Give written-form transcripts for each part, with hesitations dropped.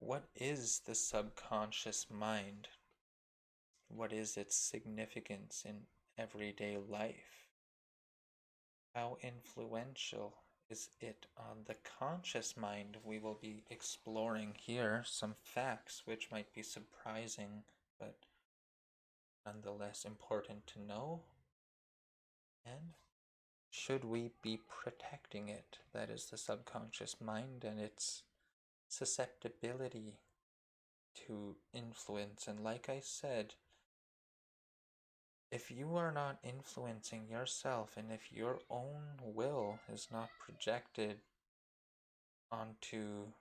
what is the subconscious mind? What is its significance in everyday life? How influential is it on the conscious mind? We will be exploring here some facts which might be surprising, but nonetheless important to know. And should we be protecting it? That is the subconscious mind and its susceptibility to influence. And like I said, if you are not influencing yourself and if your own will is not projected onto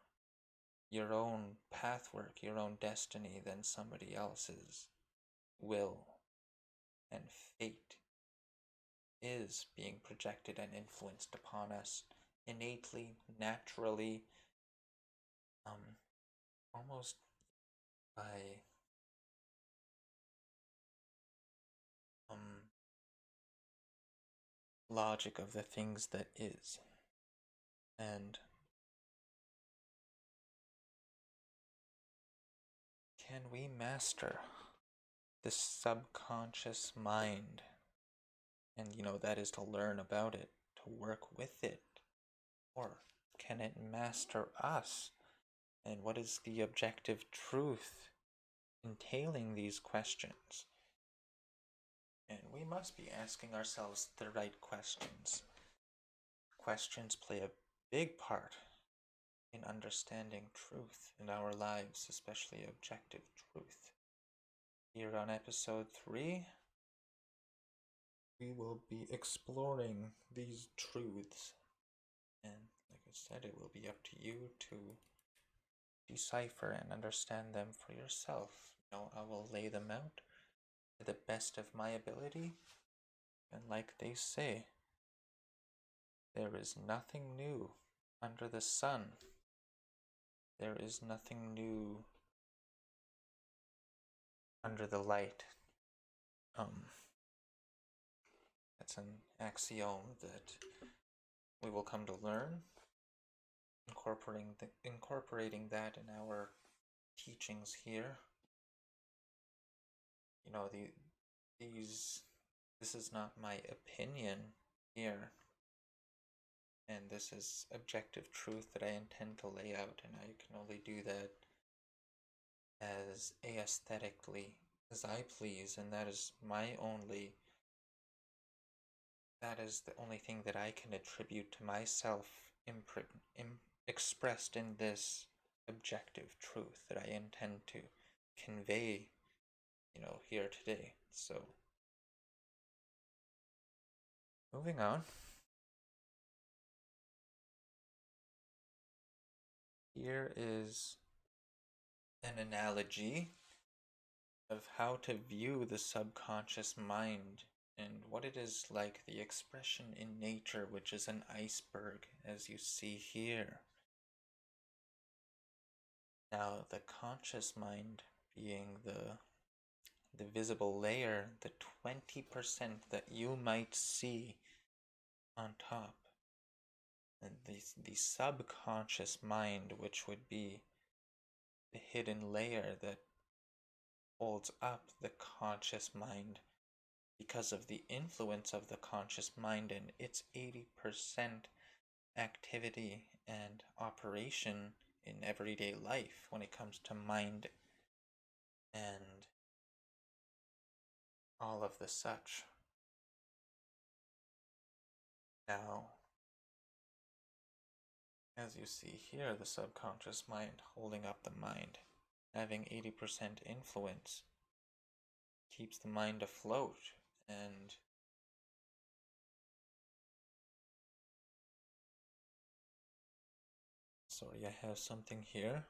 your own pathwork, your own destiny, then somebody else's will and fate is being projected and influenced upon us innately, naturally, almost by logic of the things that is. And can we master the subconscious mind? And that is to learn about it, to work with it. Or can it master us? And what is the objective truth entailing these questions? And we must be asking ourselves the right questions. Questions play a big part in understanding truth in our lives, especially objective truth. Here on episode 3, we will be exploring these truths. And like I said, it will be up to you to decipher and understand them for yourself. I will lay them out to the best of my ability. And like they say, there is nothing new under the sun. There is nothing new under the light. That's an axiom that we will come to learn, incorporating that in our teachings here. This is not my opinion here, and this is objective truth that I intend to lay out, and I can only do that as aesthetically as I please, and that is the only thing that I can attribute to myself expressed in this objective truth that I intend to convey, here today. So, moving on. Here is an analogy of how to view the subconscious mind and what it is like, the expression in nature, which is an iceberg, as you see here. Now, the conscious mind being the visible layer, the 20% that you might see on top, and the subconscious mind, which would be the hidden layer that holds up the conscious mind because of the influence of the conscious mind and its 80% activity and operation in everyday life when it comes to mind and all of the such. Now, as you see here, the subconscious mind holding up the mind, having 80% influence, keeps the mind afloat. And sorry, I have something here.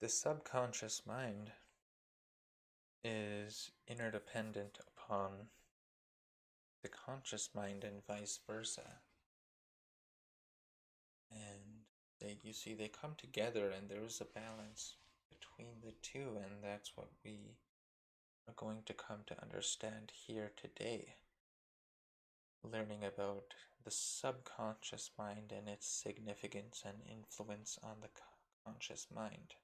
The subconscious mind is interdependent upon the conscious mind and vice versa. And they come together, and there is a balance between the two, and that's what we are going to come to understand here today, learning about the subconscious mind and its significance and influence on the conscious mind.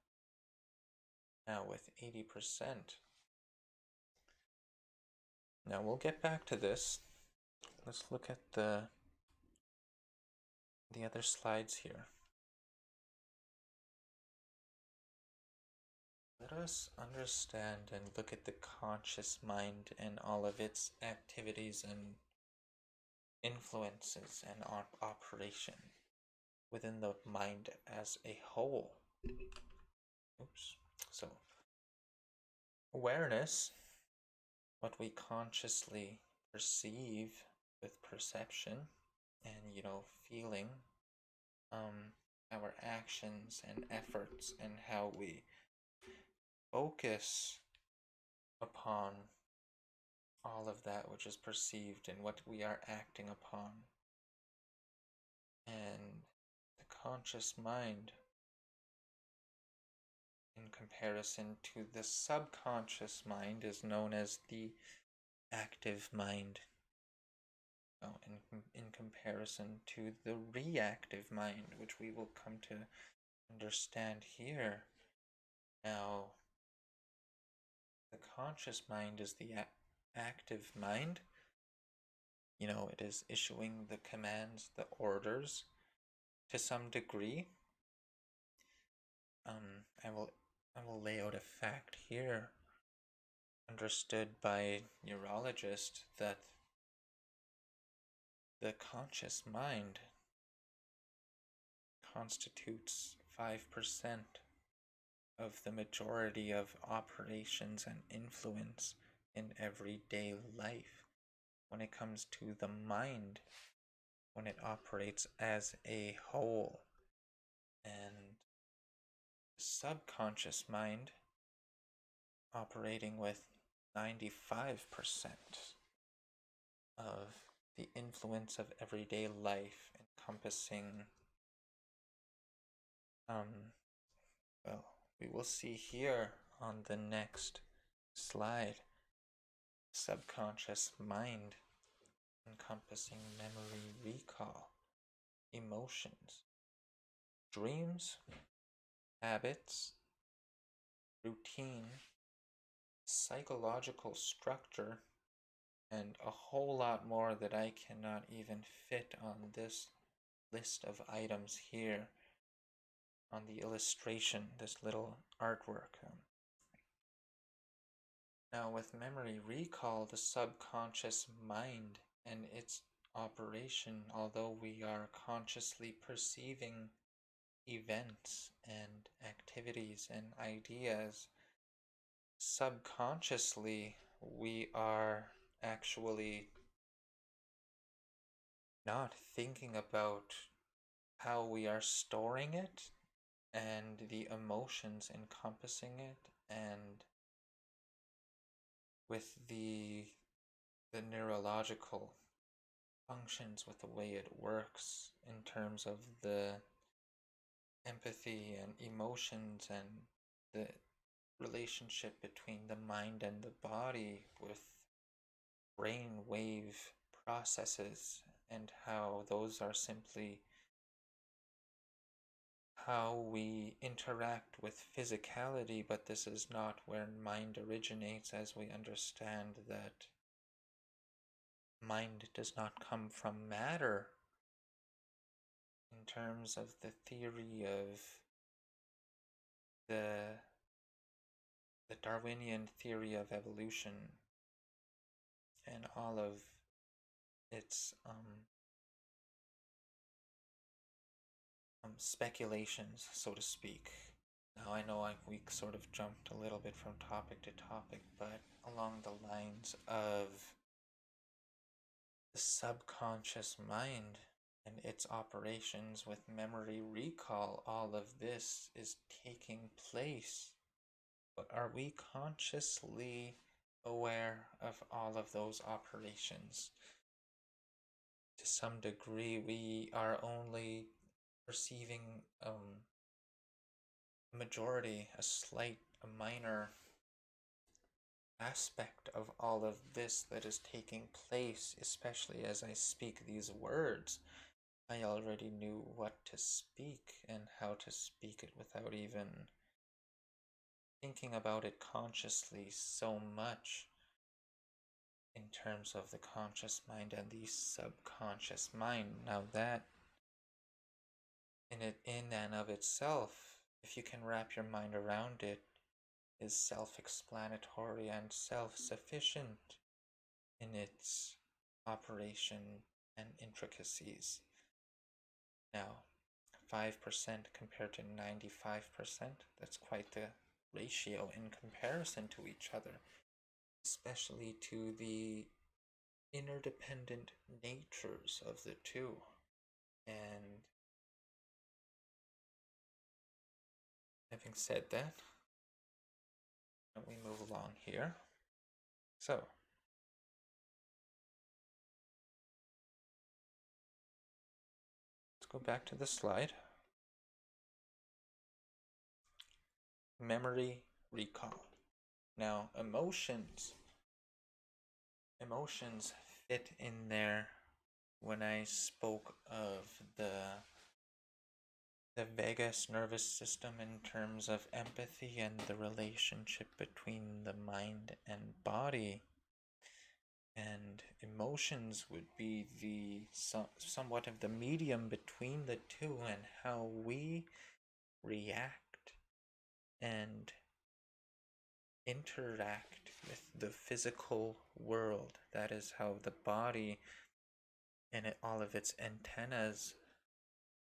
Now with 80%. Now we'll get back to this. Let's look at the other slides here. Let us understand and look at the conscious mind and all of its activities and influences and operation within the mind as a whole. Oops. So, awareness, what we consciously perceive with perception and, feeling, our actions and efforts and how we focus upon all of that which is perceived and what we are acting upon. And the conscious mind, in comparison to the subconscious mind, is known as the active mind. In comparison to the reactive mind, which we will come to understand here. Now, the conscious mind is the active mind. It is issuing the commands, the orders, to some degree. I will lay out a fact here, understood by neurologists, that the conscious mind constitutes 5% of the majority of operations and influence in everyday life when it comes to the mind, when it operates as a whole. And the subconscious mind operating with 95% of the influence of everyday life, encompassing, we will see here on the next slide, subconscious mind encompassing memory, recall, emotions, dreams, habits, routine, psychological structure, and a whole lot more that I cannot even fit on this list of items here on the illustration, this little artwork. Now with memory recall, the subconscious mind and its operation, although we are consciously perceiving events and activities and ideas, subconsciously we are actually not thinking about how we are storing it and the emotions encompassing it, and with the neurological functions, with the way it works in terms of the empathy and emotions and the relationship between the mind and the body, with brain wave processes and how those are simply how we interact with physicality, but this is not where mind originates, as we understand that mind does not come from matter in terms of the theory of the Darwinian theory of evolution and all of its speculations, so to speak. Now I know we sort of jumped a little bit from topic to topic, but along the lines of the subconscious mind and its operations with memory recall, all of this is taking place. But are we consciously aware of all of those operations? To some degree, we are only perceiving a majority, a minor aspect of all of this that is taking place, especially as I speak these words. I already knew what to speak and how to speak it without even thinking about it consciously so much in terms of the conscious mind and the subconscious mind. Now that in and of itself, if you can wrap your mind around it, is self-explanatory and self-sufficient in its operation and intricacies. Now, 5% compared to 95%, that's quite the ratio in comparison to each other, especially to the interdependent natures of the two. And having said that, we move along here. So, let's go back to the slide. Memory recall. Now, emotions fit in there when I spoke of the vagus nervous system in terms of empathy and the relationship between the mind and body. And emotions would be the somewhat of the medium between the two, and how we react and interact with the physical world. That is how the body and all of its antennas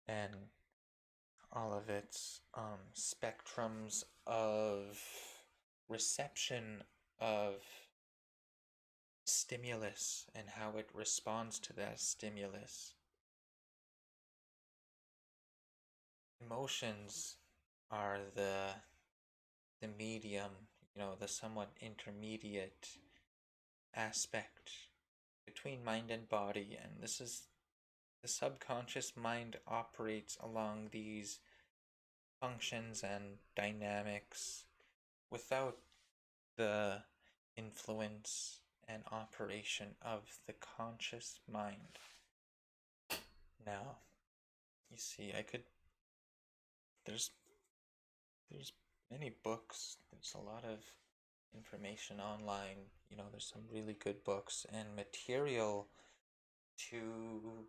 and all of its spectrums of reception of stimulus and how it responds to that stimulus. Emotions are the medium, the somewhat intermediate aspect between mind and body, and this is the subconscious mind operates along these functions and dynamics without the influence and operation of the conscious mind. Now, you see, there's many books, there's a lot of information online, there's some really good books and material to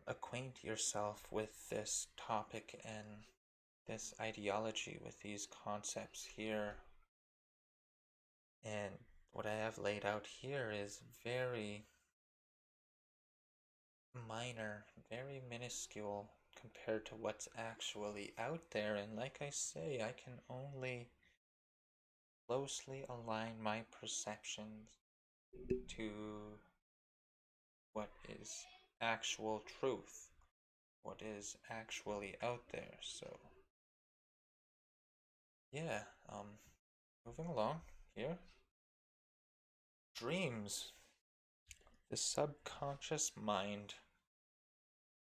acquaint yourself with this topic and this ideology, with these concepts here. And what I have laid out here is very minor, very minuscule compared to what's actually out there. And like I say, I can only closely align my perceptions to what is actual truth, what is actually out there. So yeah, moving along here. Dreams. The subconscious mind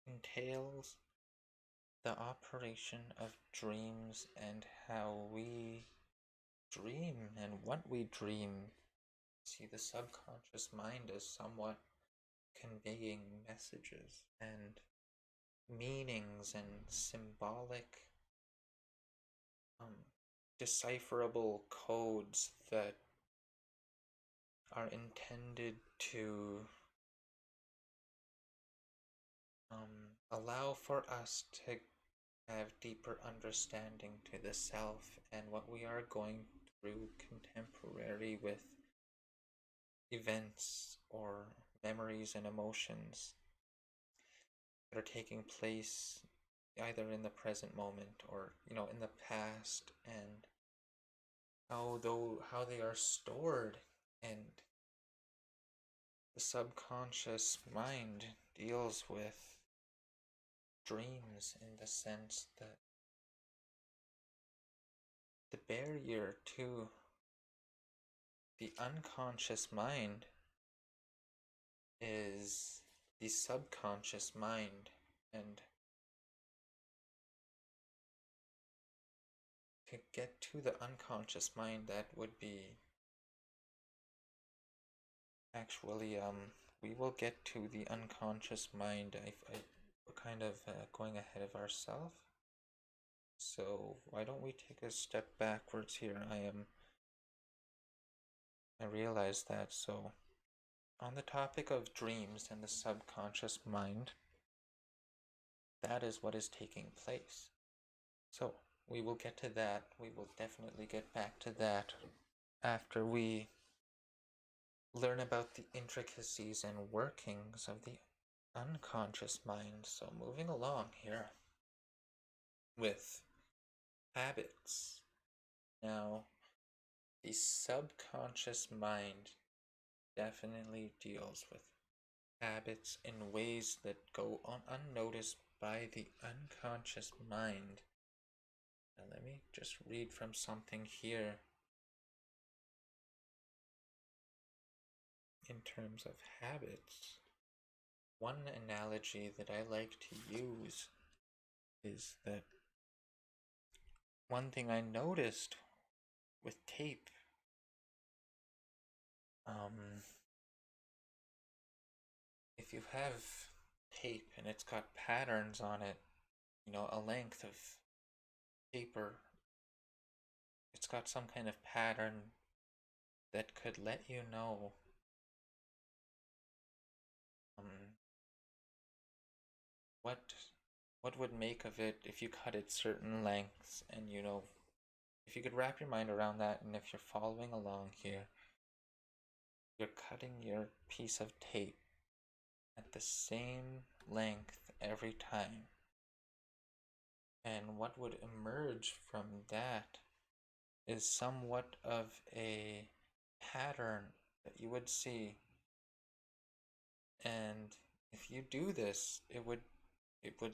entails the operation of dreams and how we dream and what we dream. See, the subconscious mind is somewhat conveying messages and meanings and symbolic decipherable codes that are intended to allow for us to have deeper understanding to the self and what we are going through contemporary with events or memories and emotions that are taking place either in the present moment or in the past, and how they are stored. And the subconscious mind deals with dreams in the sense that the barrier to the unconscious mind is the subconscious mind, and to get to the unconscious mind, that would be actually, we will get to the unconscious mind. We're kind of going ahead of ourselves. So why don't we take a step backwards here? I realize that. So on the topic of dreams and the subconscious mind, that is what is taking place. So we will get to that. We will definitely get back to that after we learn about the intricacies and workings of the unconscious mind. So moving along here with habits. Now, the subconscious mind definitely deals with habits in ways that go unnoticed by the unconscious mind. Now, let me just read from something here in terms of habits. One analogy that I like to use is that one thing I noticed with tape, if you have tape and it's got patterns on it, a length of paper, it's got some kind of pattern that could let you know what would make of it if you cut it certain lengths. And if you could wrap your mind around that, and if you're following along here, you're cutting your piece of tape at the same length every time. And what would emerge from that is somewhat of a pattern that you would see. And if you do this, it would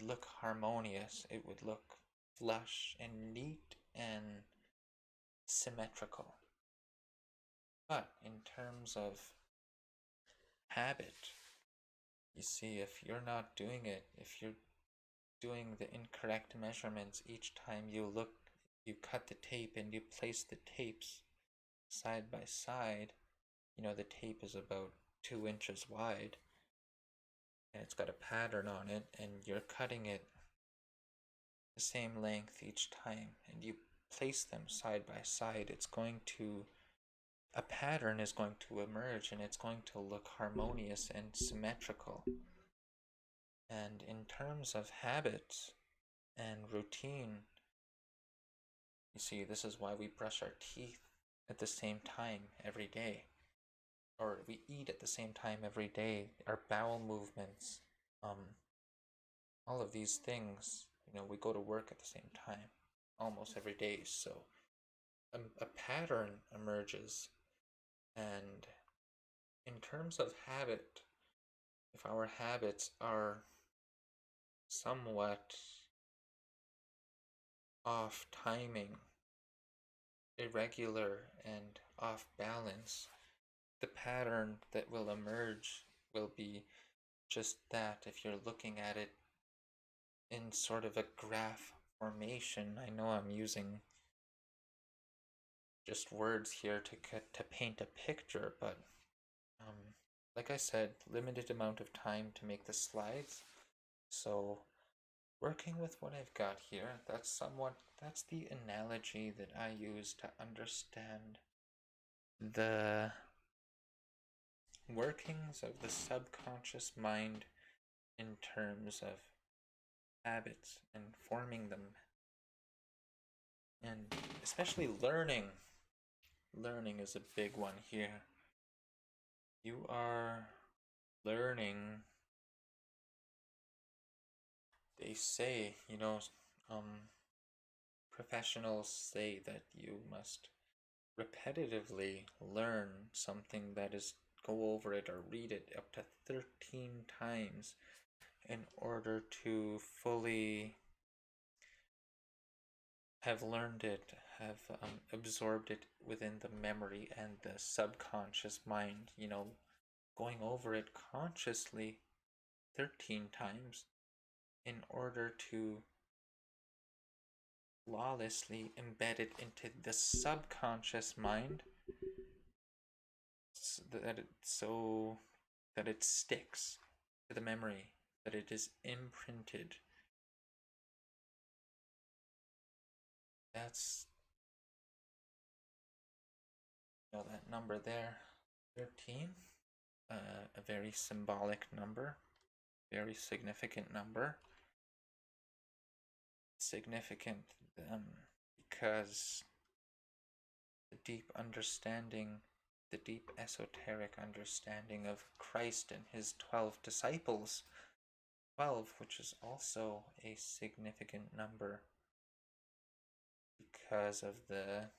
look harmonious. It would look flush and neat and symmetrical. But in terms of habit, you see, if you're not doing it, if you're doing the incorrect measurements each time you cut the tape and you place the tapes side by side, the tape is about 2 inches wide and it's got a pattern on it, and you're cutting it the same length each time and you place them side by side, a pattern is going to emerge and it's going to look harmonious and symmetrical. And in terms of habits and routine, you see, this is why we brush our teeth at the same time every day, or we eat at the same time every day, our bowel movements, all of these things, we go to work at the same time almost every day. So a pattern emerges. And in terms of habit, if our habits are somewhat off timing, irregular, and off balance, the pattern that will emerge will be just that. If you're looking at it in sort of a graph formation, I know I'm using just words here to paint a picture, but like I said, limited amount of time to make the slides, so working with what I've got here, that's the analogy that I use to understand the workings of the subconscious mind in terms of habits and forming them, and especially learning. Learning is a big one here. You are learning. They say, professionals say that you must repetitively learn something, that is, go over it or read it up to 13 times in order to fully have learned it, have absorbed it within the memory and the subconscious mind, going over it consciously 13 times in order to flawlessly embedded into the subconscious mind so that it sticks to the memory, that it is imprinted. That's that number there, 13, a very symbolic number, very significant number. Significant because the deep understanding, the deep esoteric understanding of Christ and his 12 disciples, 12, which is also a significant number because of the,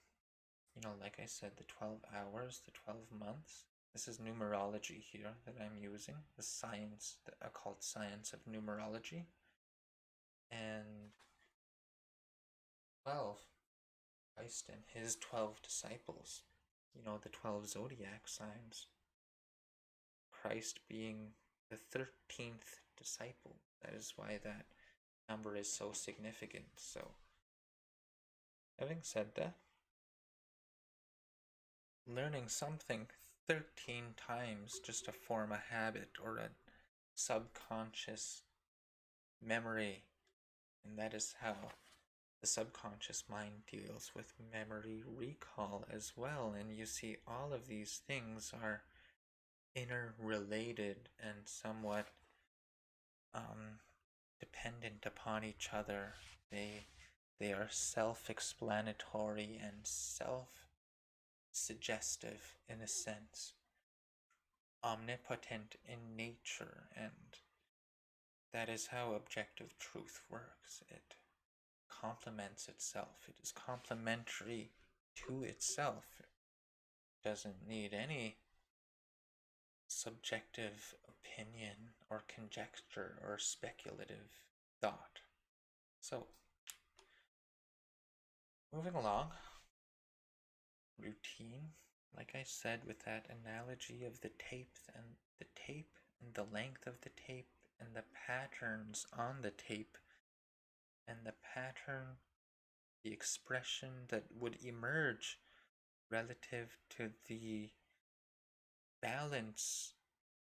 like I said, the 12 hours, the 12 months. This is numerology here that I'm using, the science, the occult science of numerology. And 12, Christ and his 12 disciples, the 12 zodiac signs. Christ being the 13th disciple. That is why that number is so significant. So, having said that, learning something 13 times just to form a habit or a subconscious memory, and that is how the subconscious mind deals with memory recall as well. And you see all of these things are interrelated and somewhat dependent upon each other. They are self-explanatory and self-suggestive in a sense, omnipotent in nature, and that is how objective truth works. It complements itself. It is complementary to itself. It doesn't need any subjective opinion or conjecture or speculative thought. So, moving along, routine, like I said, with that analogy of the tape and the length of the tape and the patterns on the tape and the pattern, the expression that would emerge relative to the balance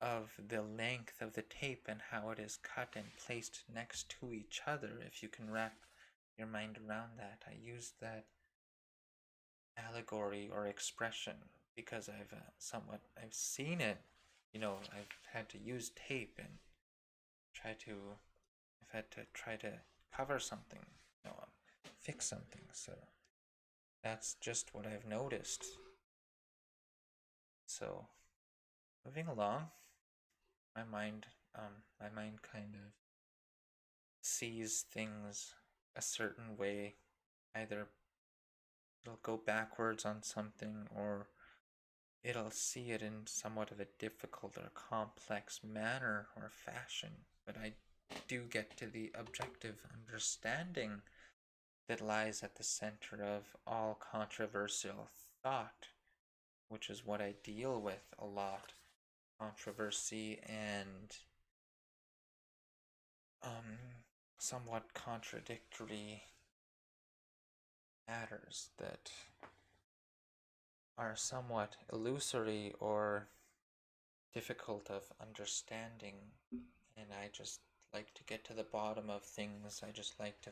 of the length of the tape and how it is cut and placed next to each other. If you can wrap your mind around that, I use that allegory or expression because I've seen it. I've had to use tape and I've had to try to cover something, fix something. So that's just what I've noticed. So moving along, my mind kind of sees things a certain way. Either it'll go backwards on something, or it'll see it in somewhat of a difficult or complex manner or fashion. But I do get to the objective understanding that lies at the center of all controversial thought, which is what I deal with a lot. Controversy and somewhat contradictory matters that are somewhat illusory or difficult of understanding, and I just like to get to the bottom of things. I just like to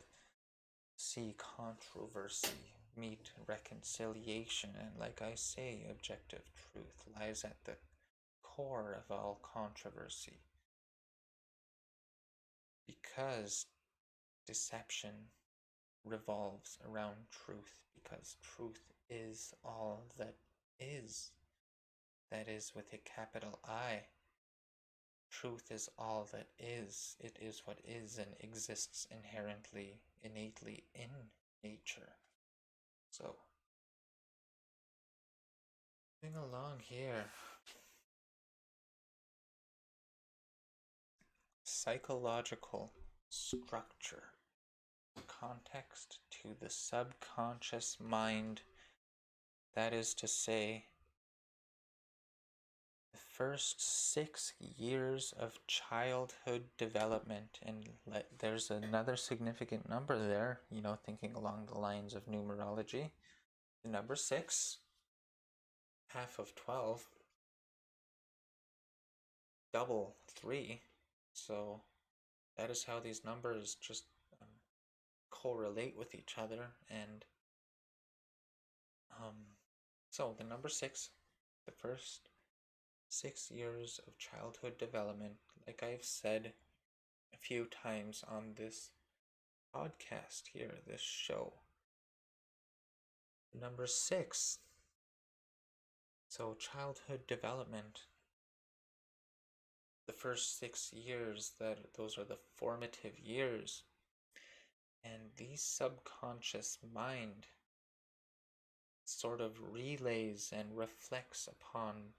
see controversy meet reconciliation, and like I say, objective truth lies at the core of all controversy, because deception revolves around truth, because truth is all that is. That is with a capital I. Truth is all that is. It is what is and exists inherently, innately in nature. So, moving along here. Psychological structure. Context to the subconscious mind. That is to say, the first 6 years of childhood development. And there's another significant number there, thinking along the lines of numerology. The number 6, half of 12, double 3. So that is how these numbers just correlate with each other. And so the number 6, the first 6 years of childhood development, like I've said a few times on this podcast here, this show. Number 6. So childhood development, the first 6 years, those are the formative years. And the subconscious mind sort of relays and reflects upon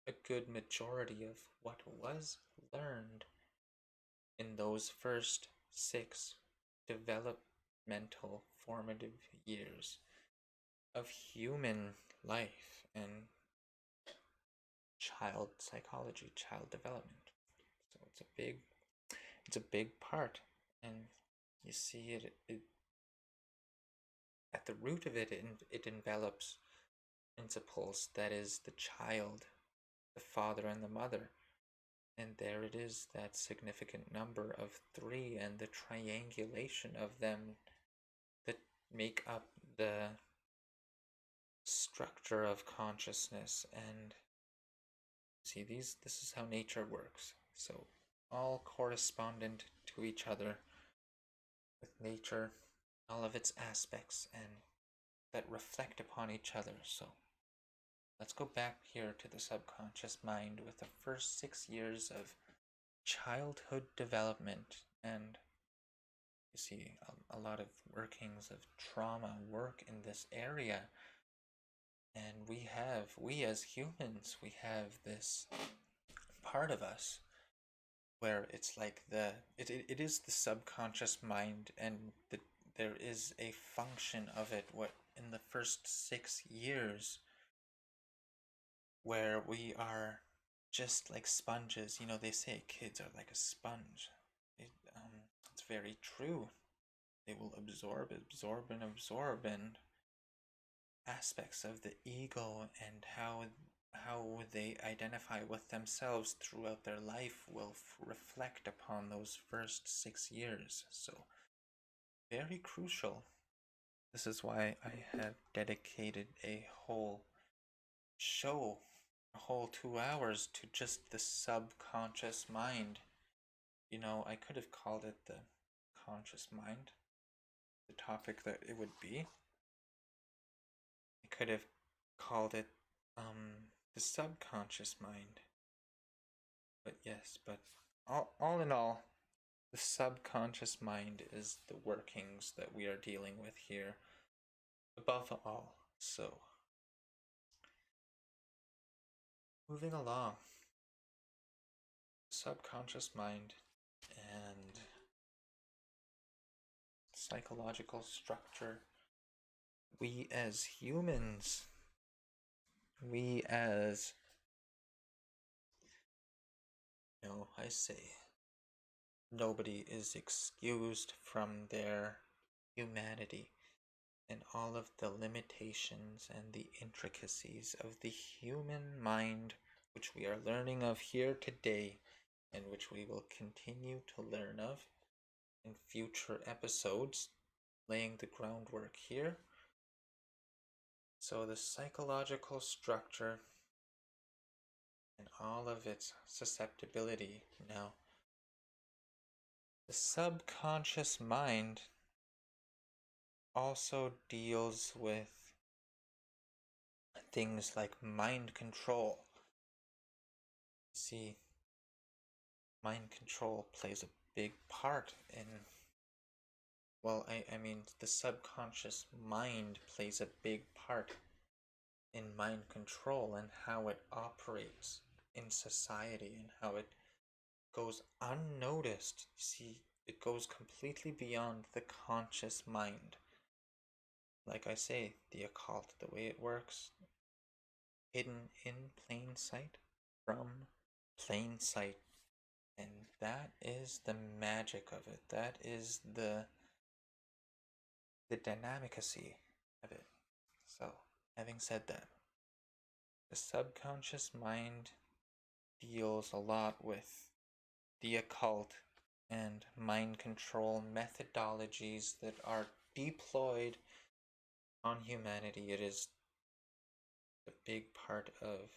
a good majority of what was learned in those first 6 developmental formative years of human life and child psychology, child development. So it's a big part, and you see it at the root of it envelops principles, that is the child, the father and the mother. And there it is, that significant number of 3 and the triangulation of them that make up the structure of consciousness. And see, this is how nature works. So all correspondent to each other, with nature, all of its aspects, and that reflect upon each other. So let's go back here to the subconscious mind with the first 6 years of childhood development. And you see a lot of workings of trauma work in this area. And we as humans, we have this part of us where it's like it is the subconscious mind, and there is a function of it what in the first 6 years where we are just like sponges. They say kids are like a sponge. It's very true. They will absorb and aspects of the ego, and how they identify with themselves throughout their life will reflect upon those first 6 years. So very crucial. This is why I have dedicated a whole show, a whole 2 hours to just the subconscious mind. I could have called it the conscious mind, the topic that it would be. I could have called it the subconscious mind. But yes, all in all, the subconscious mind is the workings that we are dealing with here above all. So moving along, subconscious mind and psychological structure. We as humans, I say, nobody is excused from their humanity and all of the limitations and the intricacies of the human mind, which we are learning of here today, and which we will continue to learn of in future episodes, laying the groundwork here. So the psychological structure and all of its susceptibility. Now, the subconscious mind also deals with things like mind control. See, mind control plays a big part in, well, I mean, the subconscious mind plays a big part in mind control and how it operates in society and how it goes unnoticed. See, it goes completely beyond the conscious mind. Like I say, the occult, the way it works, hidden in plain sight. from plain sight. And that is the magic of it. That is the dynamicacy of it. So, having said that, the subconscious mind deals a lot with the occult and mind control methodologies that are deployed on humanity. It is a big part of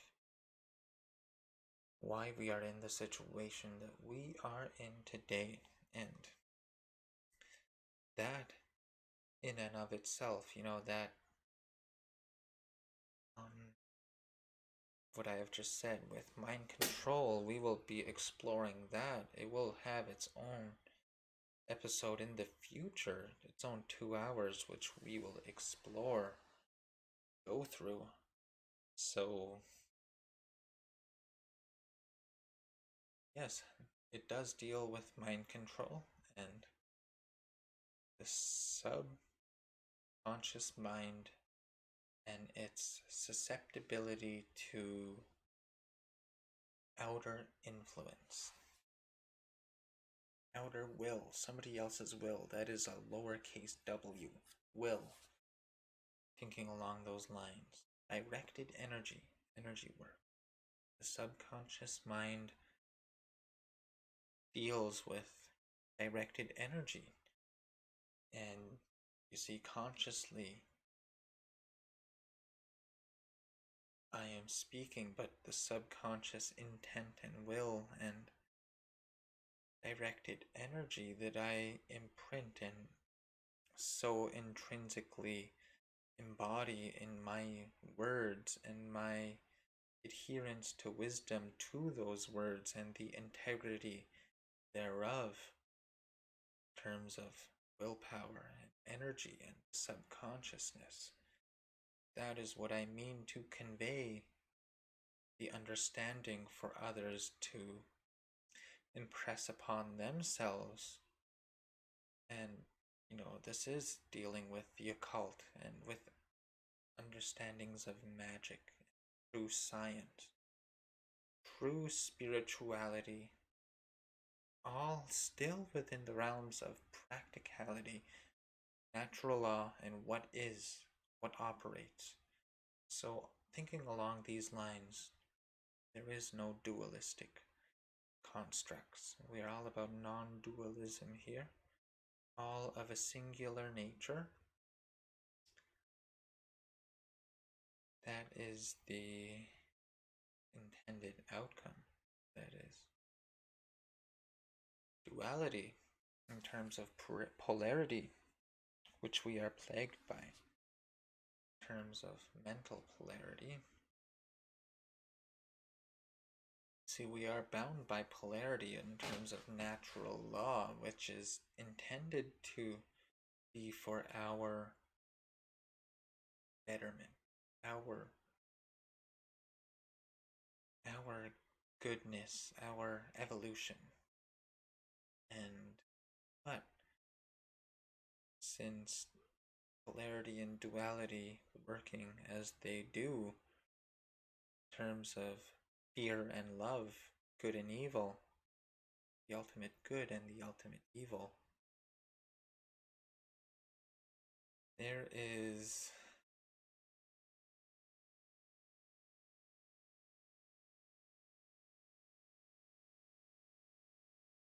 why we are in the situation that we are in today. And that, in and of itself, that what I have just said with mind control, we will be exploring that. It will have its own episode in the future, its own 2 hours, which we will explore, go through. So, yes, it does deal with mind control and the subconscious mind and its susceptibility to outer influence. Outer will, somebody else's will, that is a lowercase w, will. Thinking along those lines. Directed energy work. The subconscious mind deals with directed energy. And you see, consciously, I am speaking, but the subconscious intent and will and directed energy that I imprint and so intrinsically embody in my words and my adherence to wisdom to those words and the integrity thereof in terms of willpower and energy and subconsciousness. That is what I mean to convey the understanding for others to impress upon themselves. And, this is dealing with the occult and with understandings of magic, true science, true spirituality, all still within the realms of practicality, natural law, and what is, what operates. So, thinking along these lines, there is no dualistic constructs. We are all about non-dualism here, all of a singular nature. That is the intended outcome. That is duality in terms of polarity, which we are plagued by, in terms of mental polarity. See, we are bound by polarity in terms of natural law, which is intended to be for our betterment, our goodness, our evolution. But since polarity and duality working as they do in terms of fear and love, good and evil, the ultimate good and the ultimate evil, there is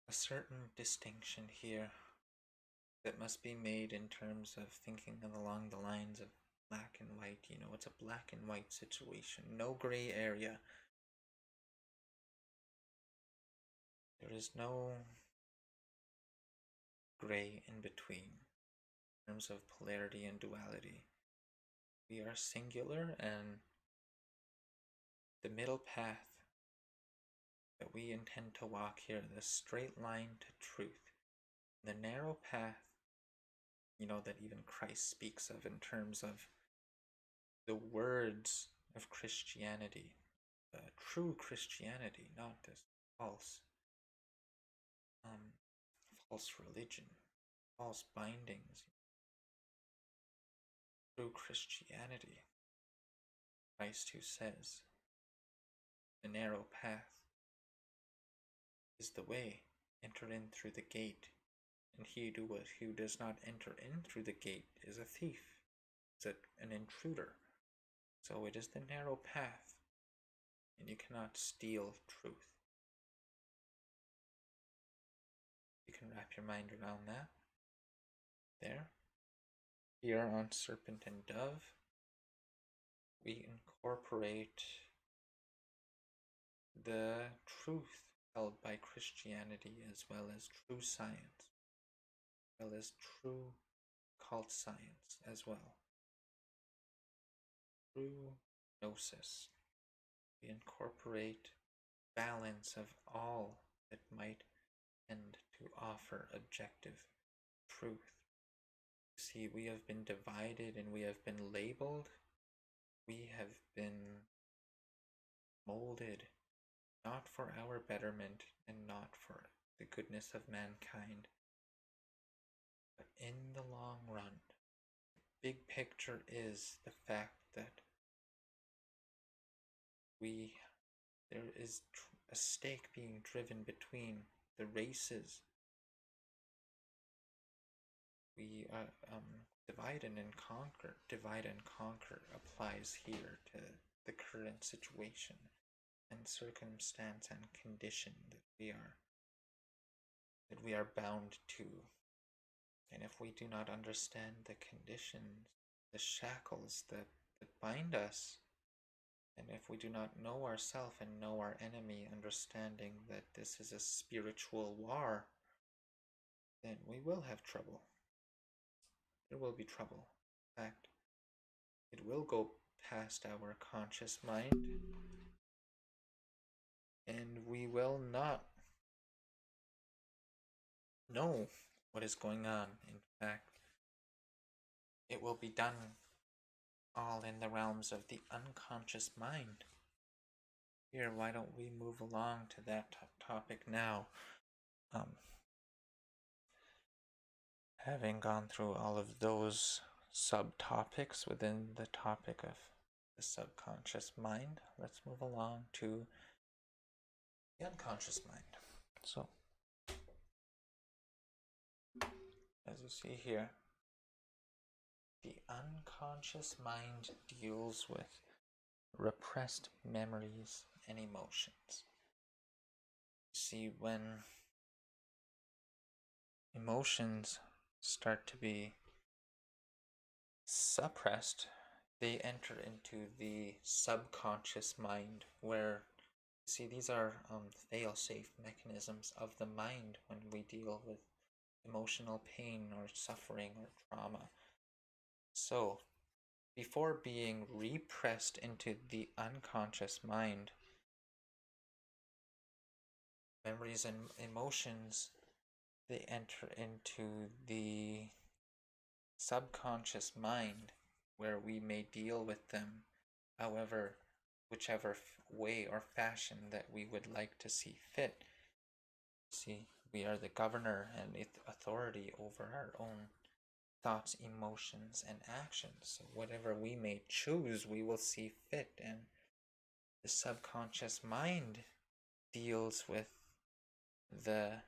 a certain distinction here that must be made in terms of thinking along the lines of black and white. It's a black and white situation, no gray area. There is no gray in between in terms of polarity and duality. We are singular, and the middle path that we intend to walk here, the straight line to truth, the narrow path, that even Christ speaks of in terms of the words of Christianity, true Christianity, not this false religion, false bindings. True Christianity, Christ who says, The narrow path is the way. Enter in through the gate, and he who does not enter in through the gate is a thief, is an intruder. So it is the narrow path, and you cannot steal truth. You can wrap your mind around that. There. Here on Serpent and Dove, we incorporate the truth held by Christianity as well as true science, as well as true cult science as well. True gnosis. We incorporate balance of all that might tend to offer objective truth. See, we have been divided and we have been labeled. We have been molded not for our betterment and not for the goodness of mankind. But in the long run, the big picture is the fact that there is a stake being driven between the races. We divide and conquer. Divide and conquer applies here to the current situation and circumstance and condition that we are bound to. And if we do not understand the conditions, the shackles that bind us, and if we do not know ourselves and know our enemy, understanding that this is a spiritual war, then we will have trouble. There will be trouble. In fact, it will go past our conscious mind, and we will not know what is going on. In fact, it will be done all in the realms of the unconscious mind. Here, why don't we move along to that topic now? Having gone through all of those subtopics within the topic of the subconscious mind, let's move along to the unconscious mind. So, as you see here, the unconscious mind deals with repressed memories and emotions. See, when emotions start to be suppressed, they enter into the subconscious mind, where, see, these are fail-safe mechanisms of the mind when we deal with emotional pain or suffering or trauma. So, before being repressed into the unconscious mind, memories and emotions, they enter into the subconscious mind, where we may deal with them however, whichever way or fashion that we would like to see fit. See, we are the governor and authority over our own thoughts, emotions, and actions. So whatever we may choose, we will see fit, and the subconscious mind deals with the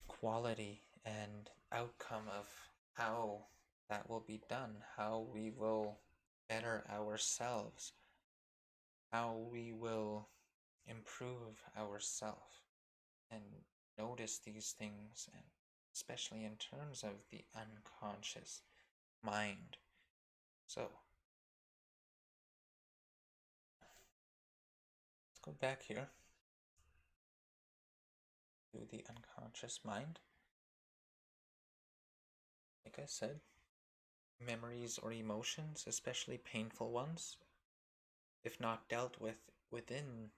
quality and outcome of how that will be done, how we will better ourselves, how we will improve ourselves, and notice these things, and especially in terms of the unconscious mind. So, let's go back here to the unconscious mind. Like I said, memories or emotions, especially painful ones, if not dealt with within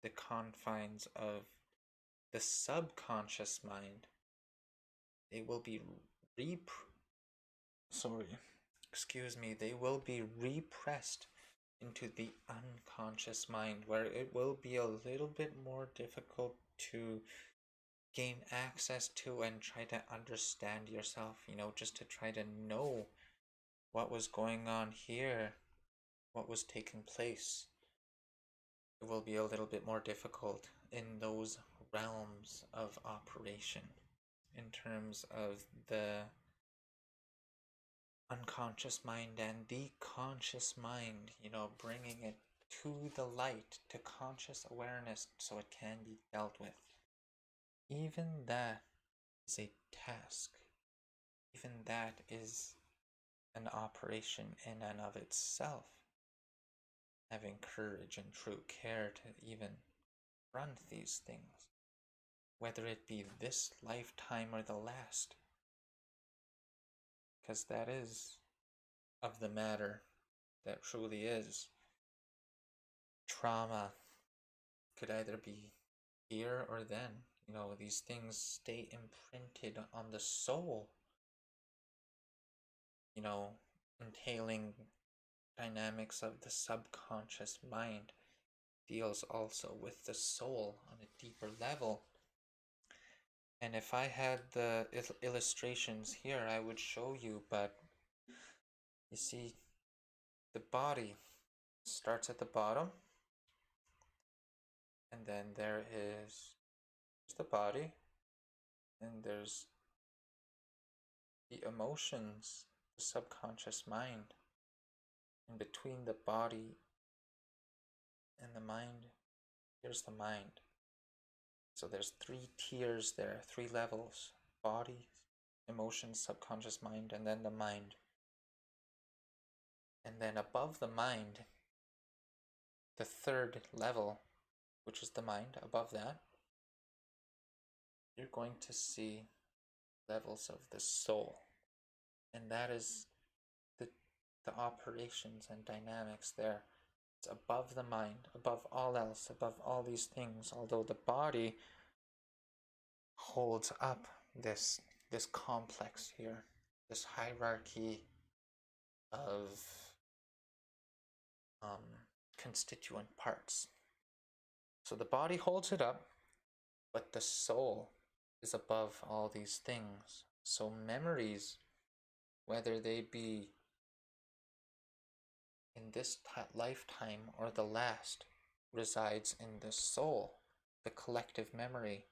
the confines of the subconscious mind, they will be they will be repressed into the unconscious mind, where it will be a little bit more difficult to gain access to and try to understand yourself, just to try to know what was going on here, what was taking place. it will be a little bit more difficult in those realms of operation in terms of the unconscious mind and the conscious mind, bringing it to the light, to conscious awareness so it can be dealt with. Even that is a task. Even that is an operation in and of itself. Having courage and true care to even confront these things, whether it be this lifetime or the last. Because that is of the matter, that truly is. Trauma could either be here or then. These things stay imprinted on the soul, entailing dynamics of the subconscious mind, deals also with the soul on a deeper level. And if I had the illustrations here, I would show you, but you see, the body starts at the bottom, and then there is the body, and there's the emotions, the subconscious mind. In between the body and the mind, here's the mind. So there's 3 tiers there, 3 levels: body, emotions, subconscious mind, and then the mind. And then above the mind, the 3rd level, which is the mind, above that, you're going to see levels of the soul. And that is the operations and dynamics there. It's above the mind, above all else, above all these things, although the body holds up this complex here, this hierarchy of constituent parts. So the body holds it up, but the soul is above all these things. So memories, whether they be in this lifetime or the last, resides in the soul, the collective memory,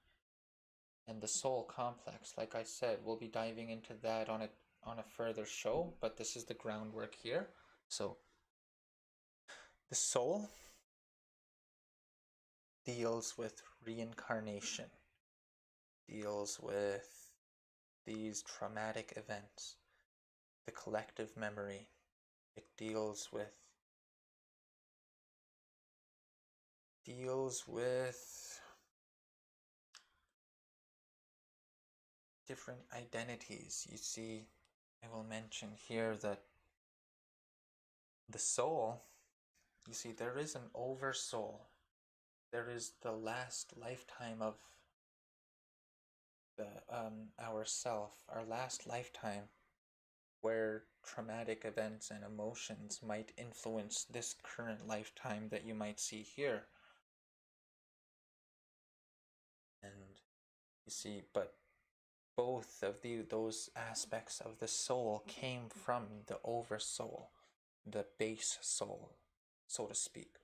and the soul complex. Like I said, we'll be diving into that on a further show, but this is the groundwork here. So the soul deals with reincarnation, deals with these traumatic events, the collective memory. It deals with different identities. You see, I will mention here that the soul, you see, there is an oversoul. There is the last lifetime of our self, our last lifetime, where traumatic events and emotions might influence this current lifetime that you might see here. And you see, but both of those aspects of the soul came from the oversoul, the base soul, so to speak,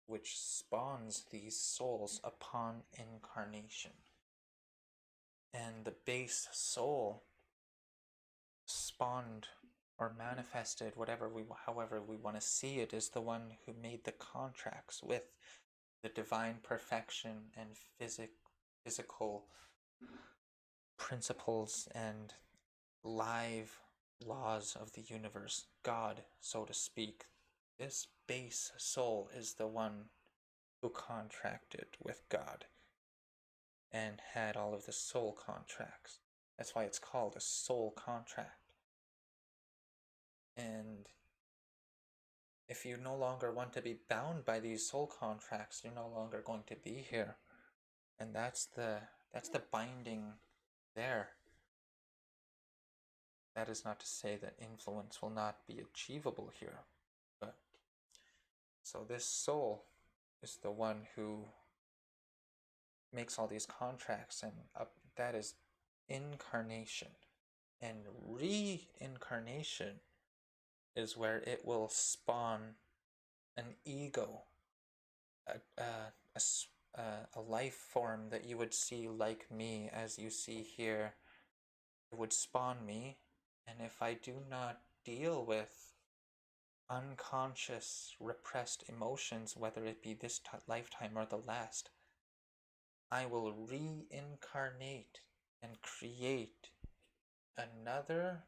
which spawns these souls upon incarnation. And the base soul spawned or manifested, however we want to see it, is the one who made the contracts with the divine perfection and physical principles and live laws of the universe, God, so to speak. This base soul is the one who contracted with God and had all of the soul contracts. That's why it's called a soul contract. And if you no longer want to be bound by these soul contracts, you're no longer going to be here. And that's the binding there. That is not to say that influence will not be achievable here. But so this soul is the one who makes all these contracts, and that is incarnation. And reincarnation is where it will spawn an ego, a life form that you would see like me, as you see here, it would spawn me. And if I do not deal with unconscious, repressed emotions, whether it be this lifetime or the last, I will reincarnate and create another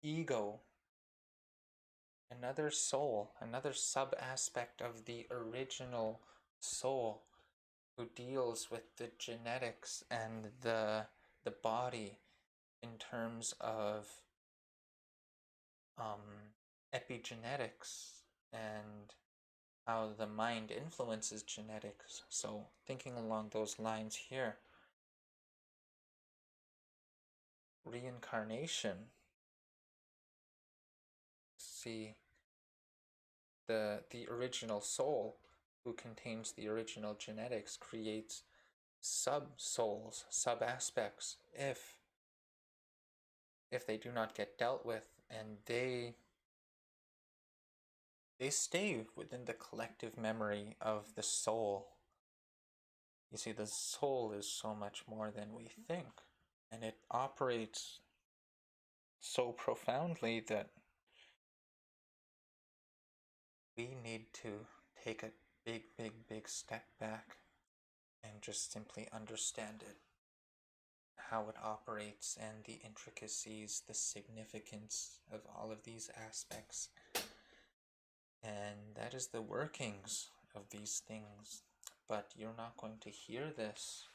ego, another soul, another sub aspect of the original soul who deals with the genetics and the body in terms of epigenetics and how the mind influences genetics. So thinking along those lines here, reincarnation, see the original soul who contains the original genetics creates sub souls, sub aspects, if they do not get dealt with, and they stay within the collective memory of the soul. You see, the soul is so much more than we think, and it operates so profoundly that we need to take a big step back and just simply understand it, how it operates, and the intricacies, the significance of all of these aspects. And that is the workings of these things. But you're not going to hear this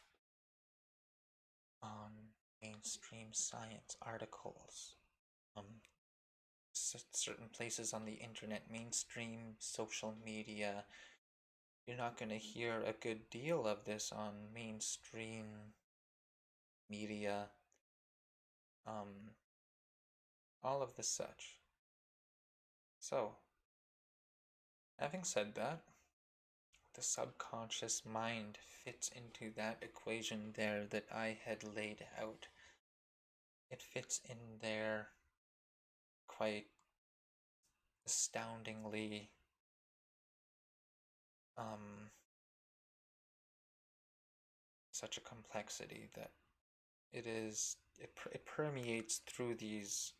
on mainstream science articles, certain places on the internet, mainstream social media. You're not going to hear a good deal of this on mainstream media, all of the such. So, having said that, the subconscious mind fits into that equation there that I had laid out. It fits in there quite astoundingly, such a complexity that it permeates through these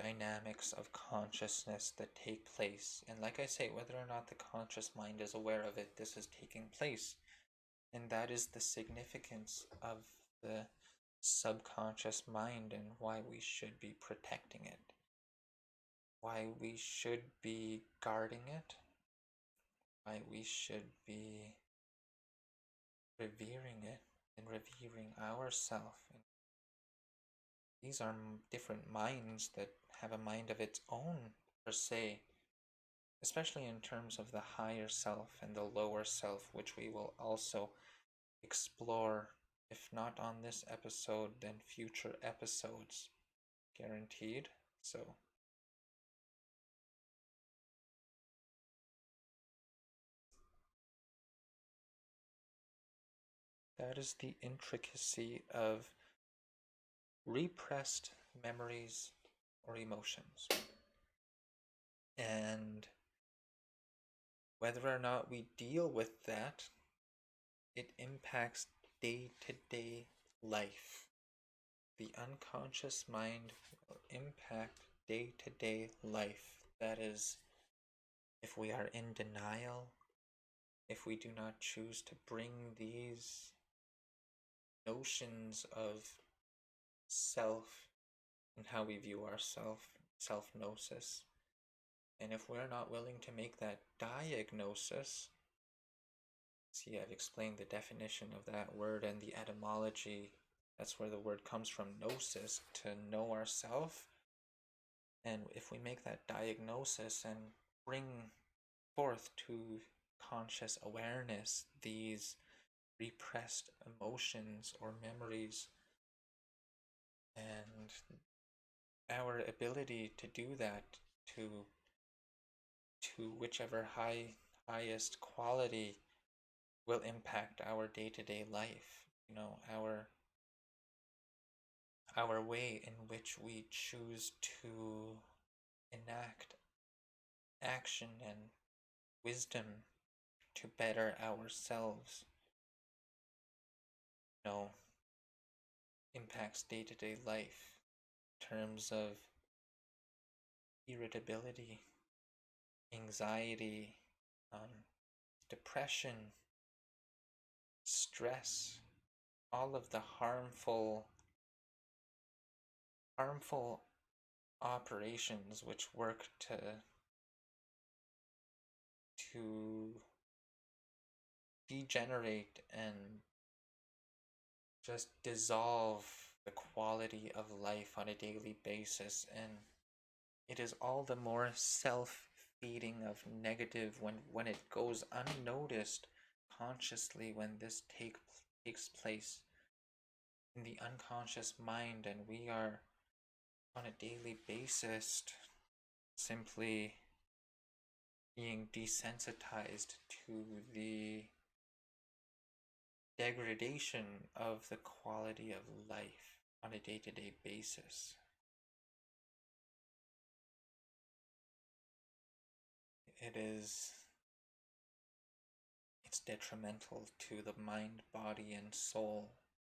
dynamics of consciousness that take place. And like I say, whether or not the conscious mind is aware of it, this is taking place. And that is the significance of the subconscious mind and why we should be protecting it, why we should be guarding it, why we should be revering it and revering ourselves. These are different minds that have a mind of its own, per se, especially in terms of the higher self and the lower self, which we will also explore, if not on this episode, then future episodes, guaranteed. So, that is the intricacy of repressed memories or emotions. And whether or not we deal with that, it impacts day-to-day life. The unconscious mind will impact day-to-day life. That is, if we are in denial, if we do not choose to bring these notions of self and how we view ourself, self-gnosis, and if we're not willing to make that diagnosis, see, I've explained the definition of that word and the etymology. That's where the word comes from, gnosis, to know ourself. And if we make that diagnosis and bring forth to conscious awareness these repressed emotions or memories, and our ability to do that to whichever highest quality will impact our day-to-day life, our way in which we choose to enact action and wisdom to better ourselves, you know, impacts day-to-day life in terms of irritability, anxiety, depression, stress, all of the harmful operations which work to degenerate and just dissolve the quality of life on a daily basis. And it is all the more self-feeding of negative when it goes unnoticed consciously, when this takes place in the unconscious mind, and we are on a daily basis simply being desensitized to the degradation of the quality of life on a day-to-day basis. It's detrimental to the mind, body, and soul,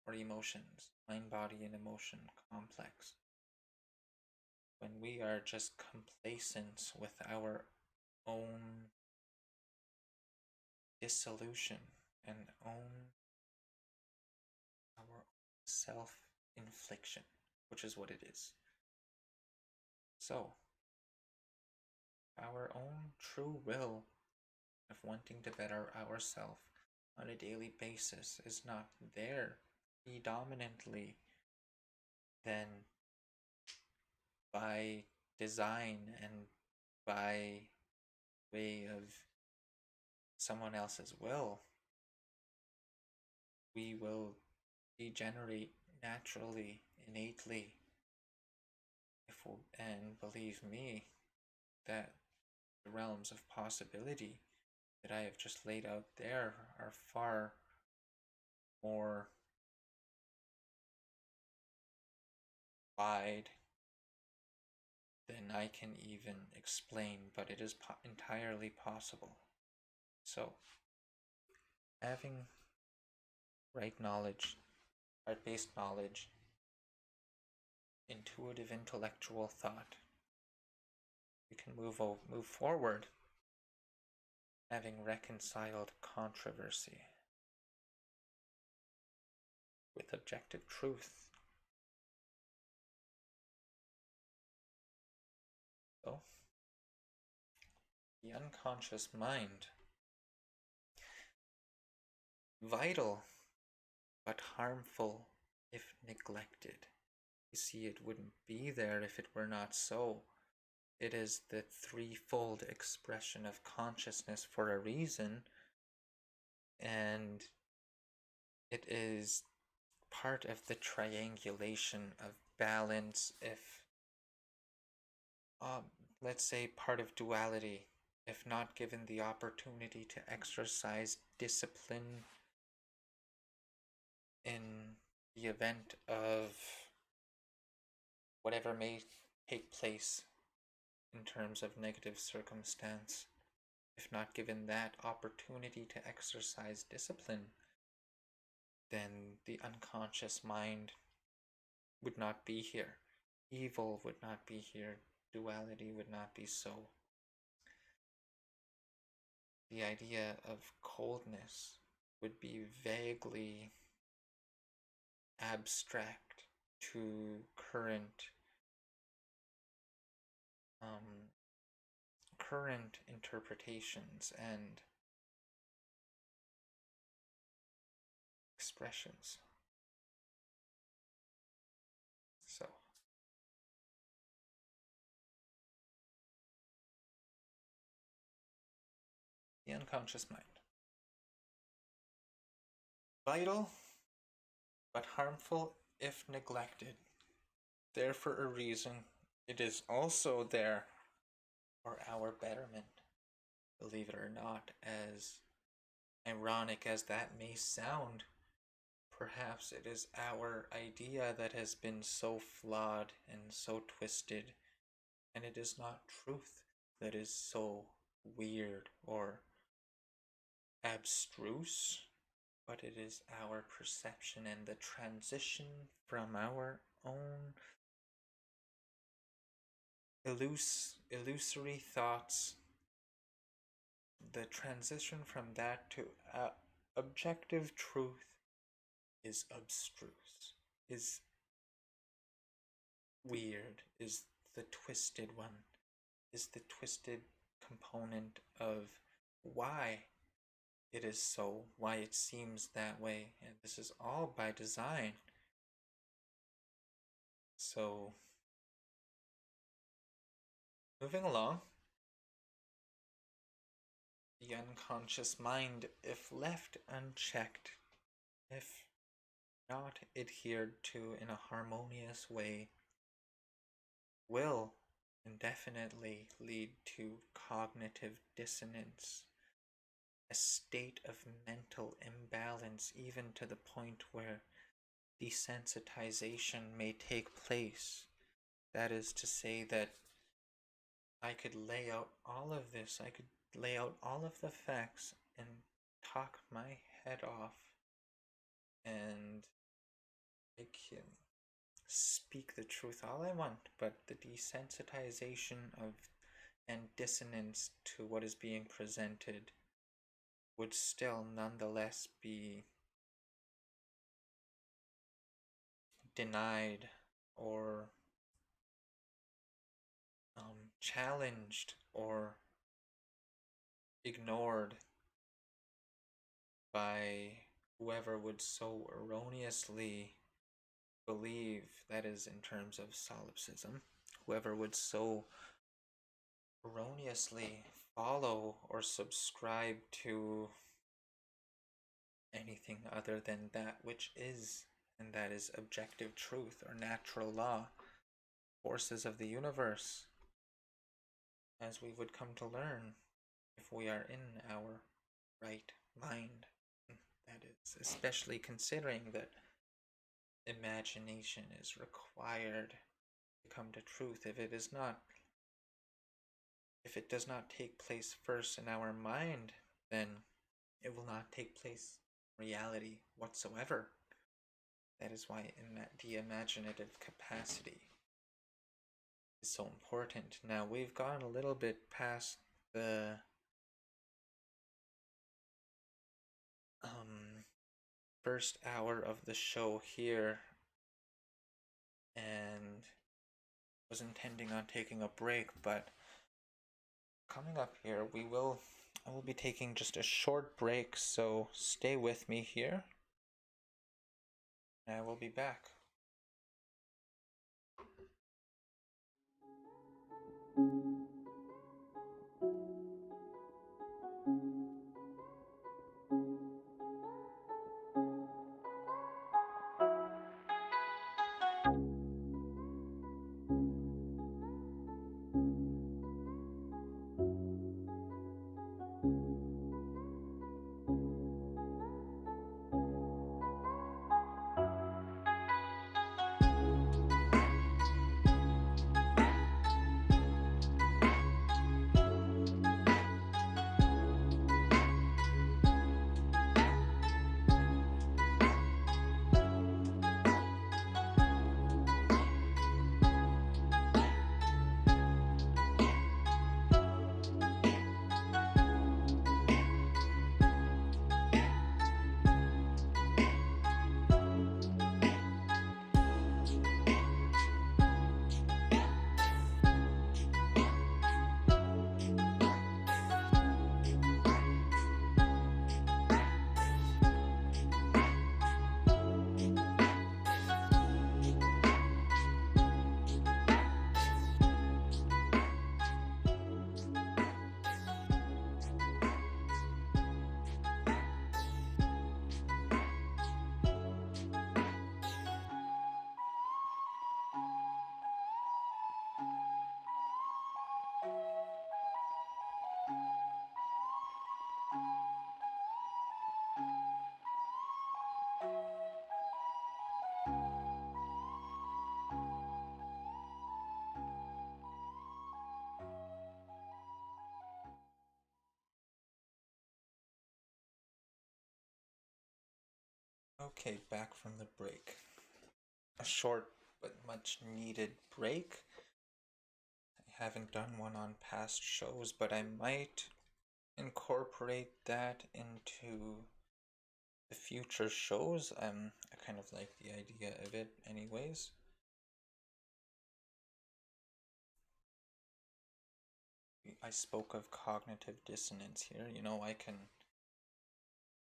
or emotions, mind, body, and emotion complex. When we are just complacent with our own dissolution and own our self-infliction, which is what it is. So, our own true will of wanting to better ourselves on a daily basis is not there predominantly then by design and by way of someone else's will. We will degenerate naturally, innately, and believe me, that the realms of possibility that I have just laid out there are far more wide than I can even explain, but it is entirely possible. So, having right knowledge, heart-based knowledge, intuitive intellectual thought, we can move forward, having reconciled controversy with objective truth. So, the unconscious mind, vital but harmful if neglected. You see, it wouldn't be there if it were not so. It is the threefold expression of consciousness for a reason, and it is part of the triangulation of balance, if let's say part of duality, if not given the opportunity to exercise discipline in the event of whatever may take place in terms of negative circumstance, if not given that opportunity to exercise discipline, then the unconscious mind would not be here. Evil would not be here. Duality would not be so. The idea of coldness would be vaguely abstract to current interpretations and expressions. So, the unconscious mind. Vital, but harmful if neglected. There for a reason. It is also there for our betterment. Believe it or not, as ironic as that may sound, perhaps it is our idea that has been so flawed and so twisted, and it is not truth that is so weird or abstruse, but it is our perception and the transition from our own illusory thoughts, the transition from that to objective truth is abstruse, is weird, is the twisted one, is the twisted component of why it is so, why it seems that way, and this is all by design. So, moving along, the unconscious mind, if left unchecked, if not adhered to in a harmonious way, will indefinitely lead to cognitive dissonance, a state of mental imbalance, even to the point where desensitization may take place. That is to say that I could lay out all of this, I could lay out all of the facts and talk my head off, and I can speak the truth all I want, but the desensitization of and dissonance to what is being presented would still nonetheless be denied or challenged or ignored by whoever would so erroneously believe, that is in terms of solipsism, whoever would so erroneously follow or subscribe to anything other than that which is, and that is objective truth or natural law, forces of the universe, as we would come to learn if we are in our right mind. That is, especially considering that imagination is required to come to truth. If it does not take place first in our mind, then it will not take place in reality whatsoever. That is why the imaginative capacity is so important. Now, we've gone a little bit past the first hour of the show here, and was intending on taking a break, but coming up here I will be taking just a short break, so stay with me here and I will be back. Okay, back from the break. A short but much needed break. I haven't done one on past shows, but I might incorporate that into the future shows. I kind of like the idea of it anyways. I spoke of cognitive dissonance here.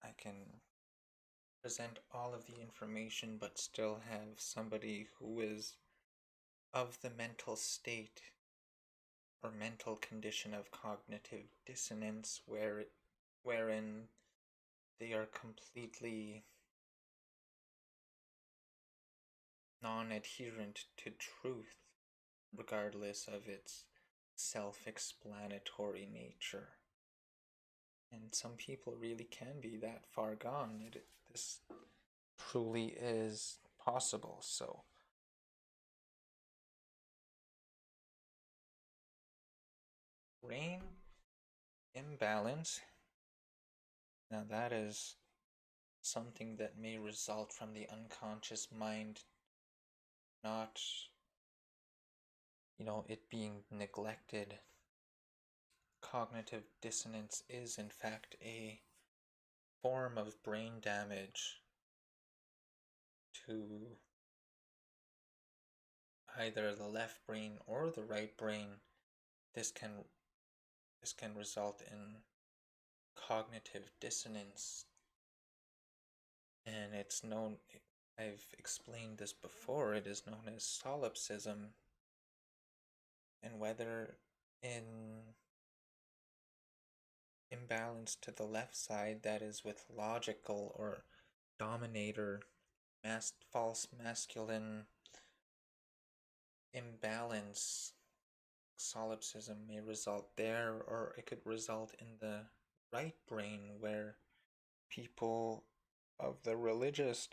I can present all of the information but still have somebody who is of the mental state or mental condition of cognitive dissonance wherein they are completely non-adherent to truth regardless of its self-explanatory nature. And some people really can be that far gone. This truly is possible. So brain imbalance, now that is something that may result from the unconscious mind not, it being neglected. Cognitive dissonance is in fact a form of brain damage to either the left brain or the right brain. This can result in cognitive dissonance, and it's known, I've explained this before, it is known as solipsism. And whether in imbalance to the left side, that is with logical or dominator, false masculine imbalance, solipsism may result there, or it could result in the right brain where people of the religious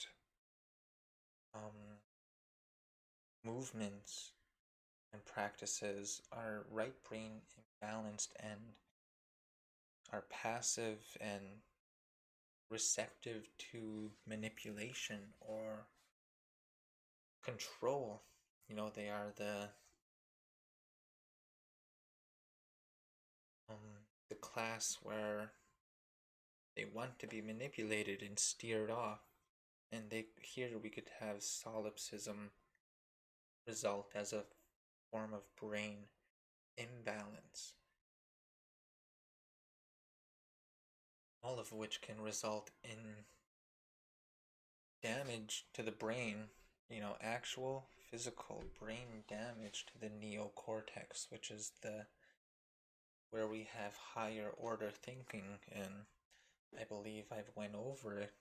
movements and practices are right brain imbalanced and are passive and receptive to manipulation or control. They are the class where they want to be manipulated and steered off. And here we could have solipsism result as a form of brain imbalance, all of which can result in damage to the brain, actual physical brain damage to the neocortex, which is where we have higher order thinking, and I believe I've went over it.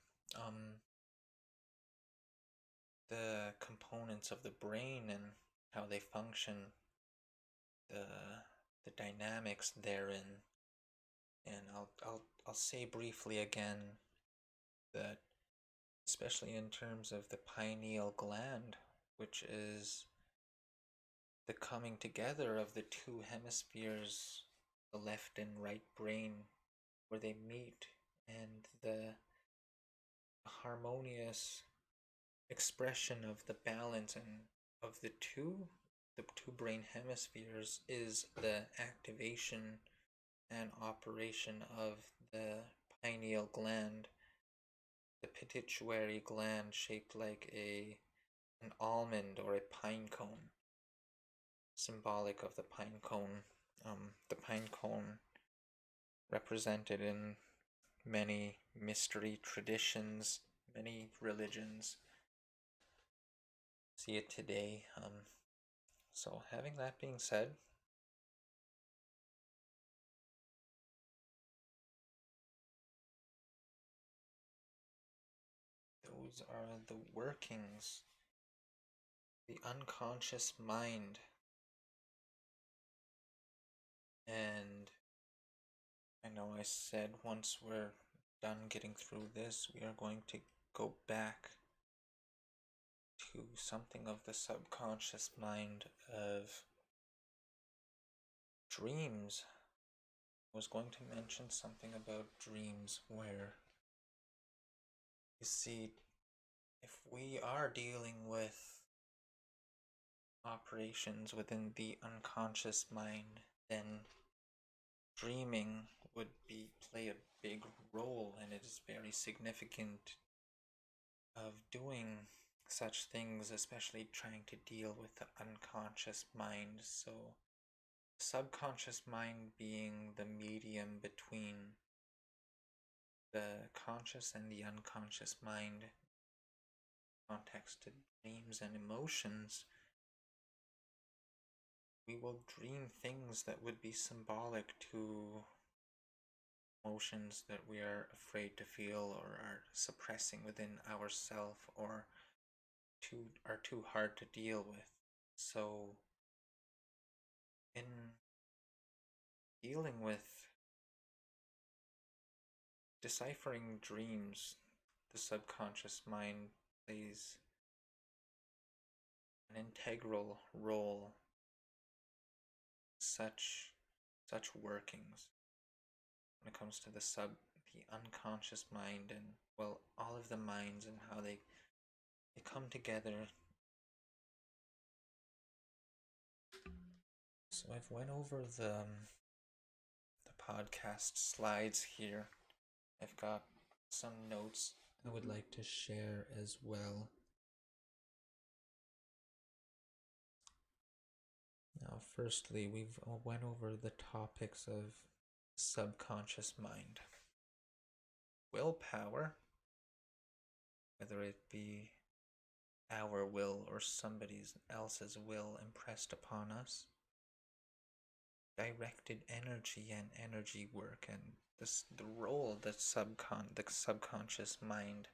The components of the brain and how they function, the dynamics therein, and I'll say briefly again that especially in terms of the pineal gland, which is the coming together of the two hemispheres, the left and right brain, where they meet, and the harmonious expression of the balance and of the two brain hemispheres is the activation and operation of the pineal gland, the pituitary gland shaped like an almond or a pine cone, symbolic of the pine cone. The pine cone represented in many mystery traditions, many religions. See it today. So having that being said, those are the workings, the unconscious mind. And I know I said once we're done getting through this, we are going to go back to something of the subconscious mind of dreams. I was going to mention something about dreams where, you see, if we are dealing with operations within the unconscious mind, then dreaming would play a big role, and it is very significant of doing such things, especially trying to deal with the unconscious mind. So, subconscious mind being the medium between the conscious and the unconscious mind, context to dreams and emotions. We will dream things that would be symbolic to emotions that we are afraid to feel or are suppressing within ourself or are too hard to deal with. So in dealing with deciphering dreams, the subconscious mind plays an integral role, such workings when it comes to the unconscious mind, and well, all of the minds and how they come together. So I've went over the podcast slides here. I've got some notes I would like to share as well. Now, firstly, we've went over the topics of subconscious mind. Willpower, whether it be our will or somebody else's will impressed upon us. Directed energy and energy work, and the role that the subconscious mind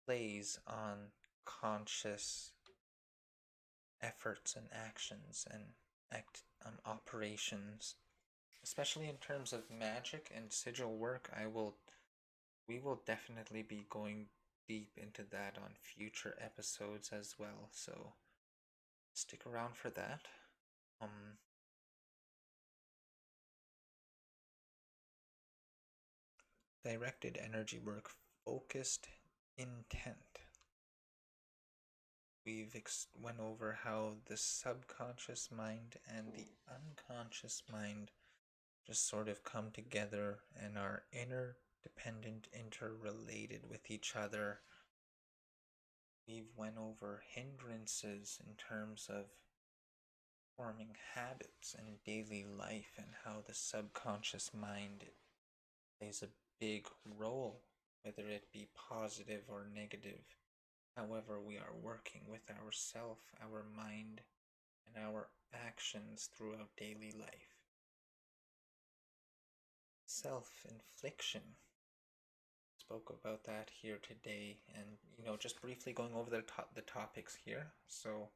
plays on conscious efforts and actions and operations, especially in terms of magic and sigil work. We will definitely be going deep into that on future episodes as well, so stick around for that. Directed energy work, focused intent. We've went over how the subconscious mind and the unconscious mind just sort of come together and are interdependent, interrelated with each other. We've went over hindrances in terms of forming habits in daily life and how the subconscious mind plays a big role, whether it be positive or negative. However, we are working with ourself, our mind, and our actions throughout daily life. Self-infliction. Spoke about that here today, and just briefly going over the topics here. So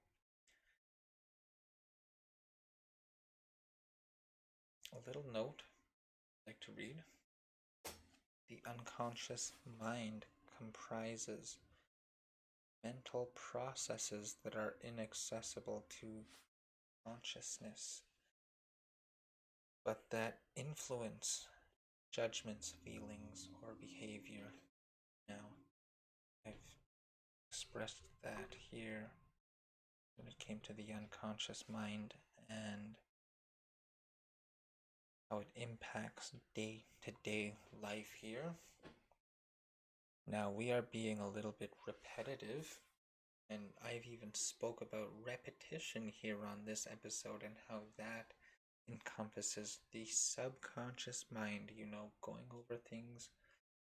a little note I'd like to read. The unconscious mind comprises mental processes that are inaccessible to consciousness, but that influence judgments, feelings, or behavior. Now, I've expressed that here when it came to the unconscious mind and how it impacts day-to-day life here. Now, we are being a little bit repetitive, and I've even spoke about repetition here on this episode and how that encompasses the subconscious mind, going over things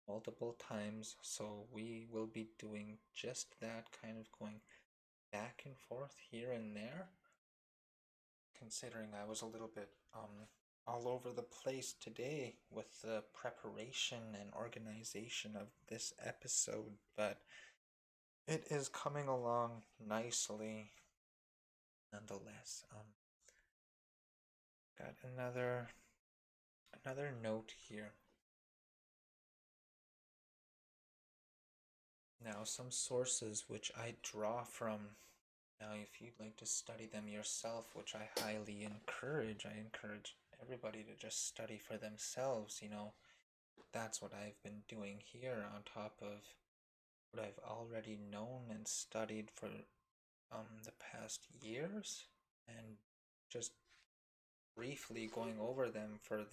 multiple times. So we will be doing just that, kind of going back and forth here and there, considering I was a little bit all over the place today with the preparation and organization of this episode, but it is coming along nicely nonetheless. Got another note here. Now, some sources which I draw from. Now, if you'd like to study them yourself, which I highly encourage, I encourage everybody to just study for themselves. That's what I've been doing here on top of what I've already known and studied for the past years, and just briefly going over them for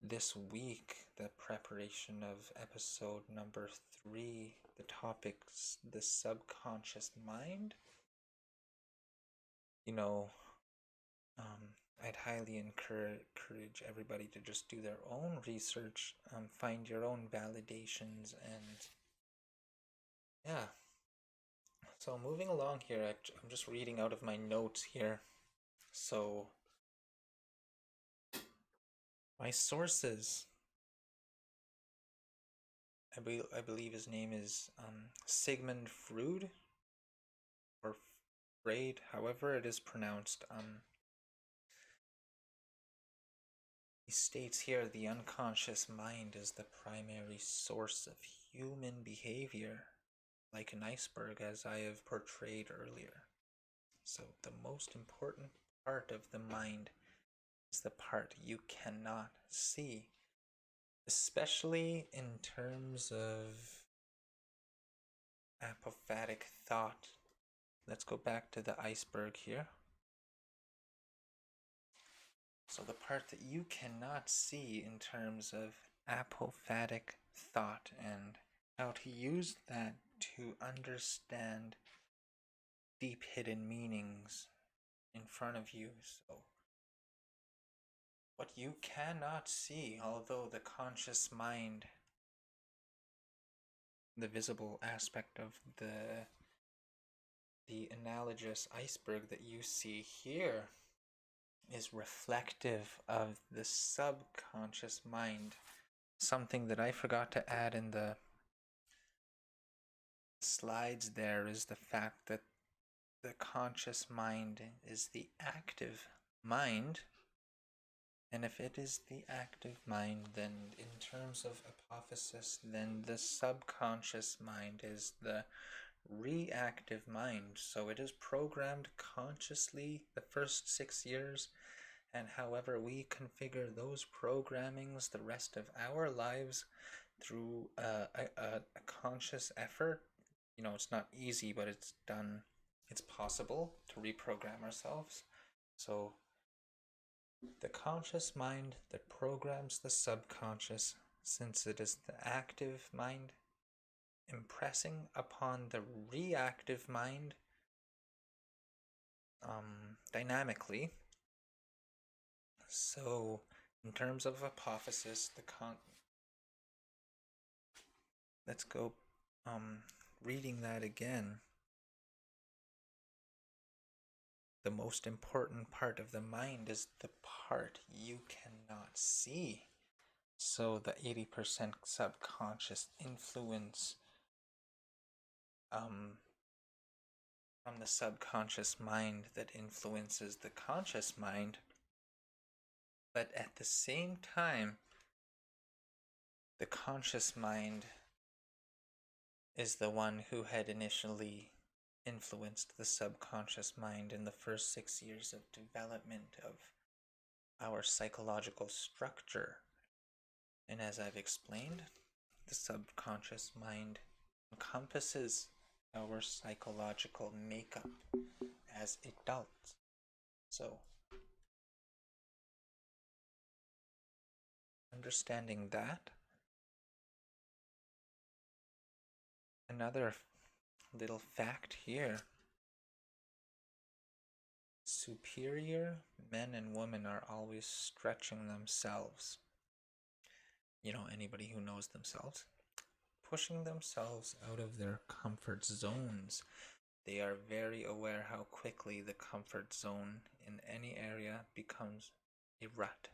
this week, the preparation of episode number 3, the topic's the subconscious mind. You know, I'd highly encourage everybody to just do their own research, find your own validations, and yeah. So moving along here, I'm just reading out of my notes here. So my sources, I believe his name is Sigmund Freud, or Freud, however it is pronounced. He states here the unconscious mind is the primary source of human behavior, like an iceberg, as I have portrayed earlier. So the most important part of the mind is the part you cannot see, especially in terms of apophatic thought. Let's go back to the iceberg here. So the part that you cannot see in terms of apophatic thought and how to use that to understand deep hidden meanings in front of you. So what you cannot see, although the conscious mind, the visible aspect of the analogous iceberg that you see here, is reflective of the subconscious mind. Something that I forgot to add in the slides there is the fact that the conscious mind is the active mind. And if it is the active mind, then in terms of apophysis, then the subconscious mind is the reactive mind. So it is programmed consciously the first 6 years, and however we configure those programmings the rest of our lives through a conscious effort. You know, it's not easy, but it's done. It's possible to reprogram ourselves. So the conscious mind that programs the subconscious, since it is the active mind impressing upon the reactive mind dynamically. So in terms of apophysis, let's go reading that again. The most important part of the mind is the part you cannot see. So the 80% subconscious influence from the subconscious mind that influences the conscious mind. But at the same time, the conscious mind is the one who had initially influenced the subconscious mind in the first 6 years of development of our psychological structure. And as I've explained, the subconscious mind encompasses our psychological makeup as adults. So, understanding that, another little fact here: superior men and women are always stretching themselves. You know, anybody who knows themselves, pushing themselves out of their comfort zones. They are very aware how quickly the comfort zone in any area becomes a rut.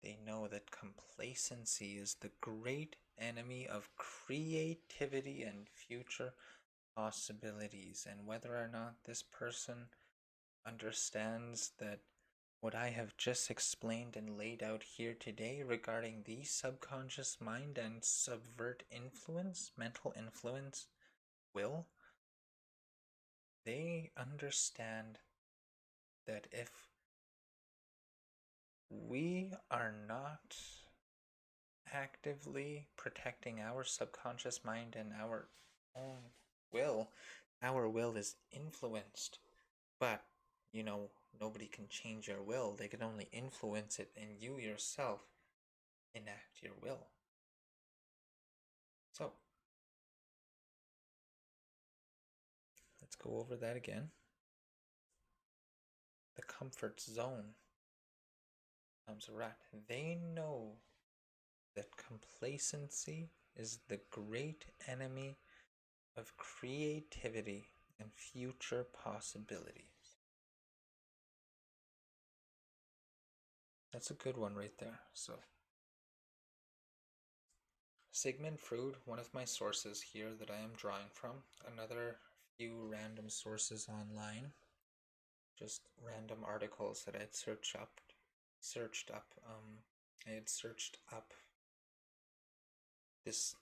They know that complacency is the great enemy of creativity and future possibilities. And whether or not this person understands that what I have just explained and laid out here today regarding the subconscious mind and subvert influence, mental influence, will, they understand that if we are not actively protecting our subconscious mind and our own will. Our will is influenced, but nobody can change your will. They can only influence it, and you yourself enact your will. So, let's go over that again. The comfort zone comes rat. They know that complacency is the great enemy of creativity and future possibilities. That's a good one right there. So, Sigmund Freud, one of my sources here that I am drawing from, another few random sources online, just random articles that I had searched up. I had searched up this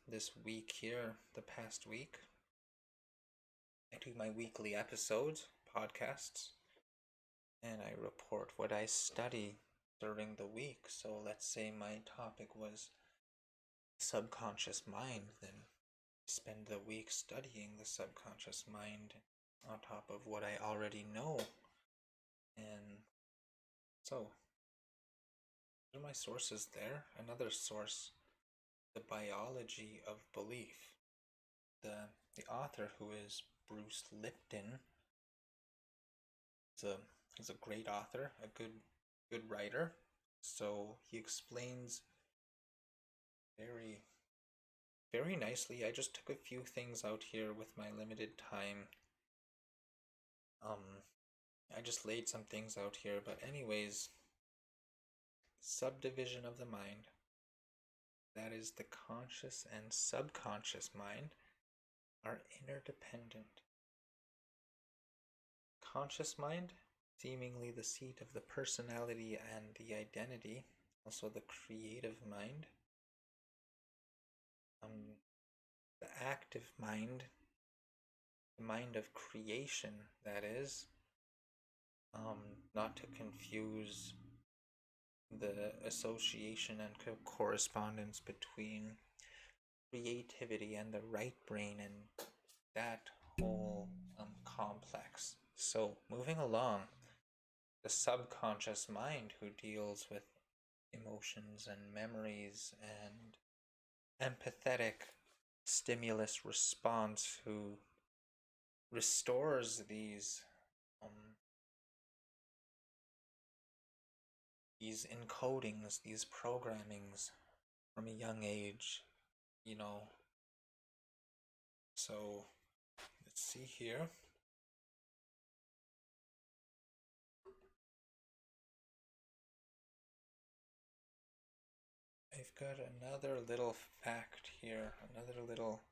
week here, the past week. I do my weekly episodes, podcasts, and I report what I study during the week. So let's say my topic was subconscious mind, then spend the week studying the subconscious mind on top of what I already know. And so, those are my sources there. Another source, the biology of belief. The author, who is Bruce Lipton, he's a great author, a good writer. So he explains very very nicely. I just took a few things out here with my limited time. I just laid some things out here, but anyways, subdivision of the mind. That is, the conscious and subconscious mind are interdependent. Conscious mind, seemingly the seat of the personality and the identity, also the creative mind. The active mind, the mind of creation, that is, not to confuse the association and correspondence between creativity and the right brain and that whole complex. So, moving along, the subconscious mind, who deals with emotions and memories and empathetic stimulus response, who restores these encodings, these programmings from a young age, So, let's see here. I've got another little fact here, another little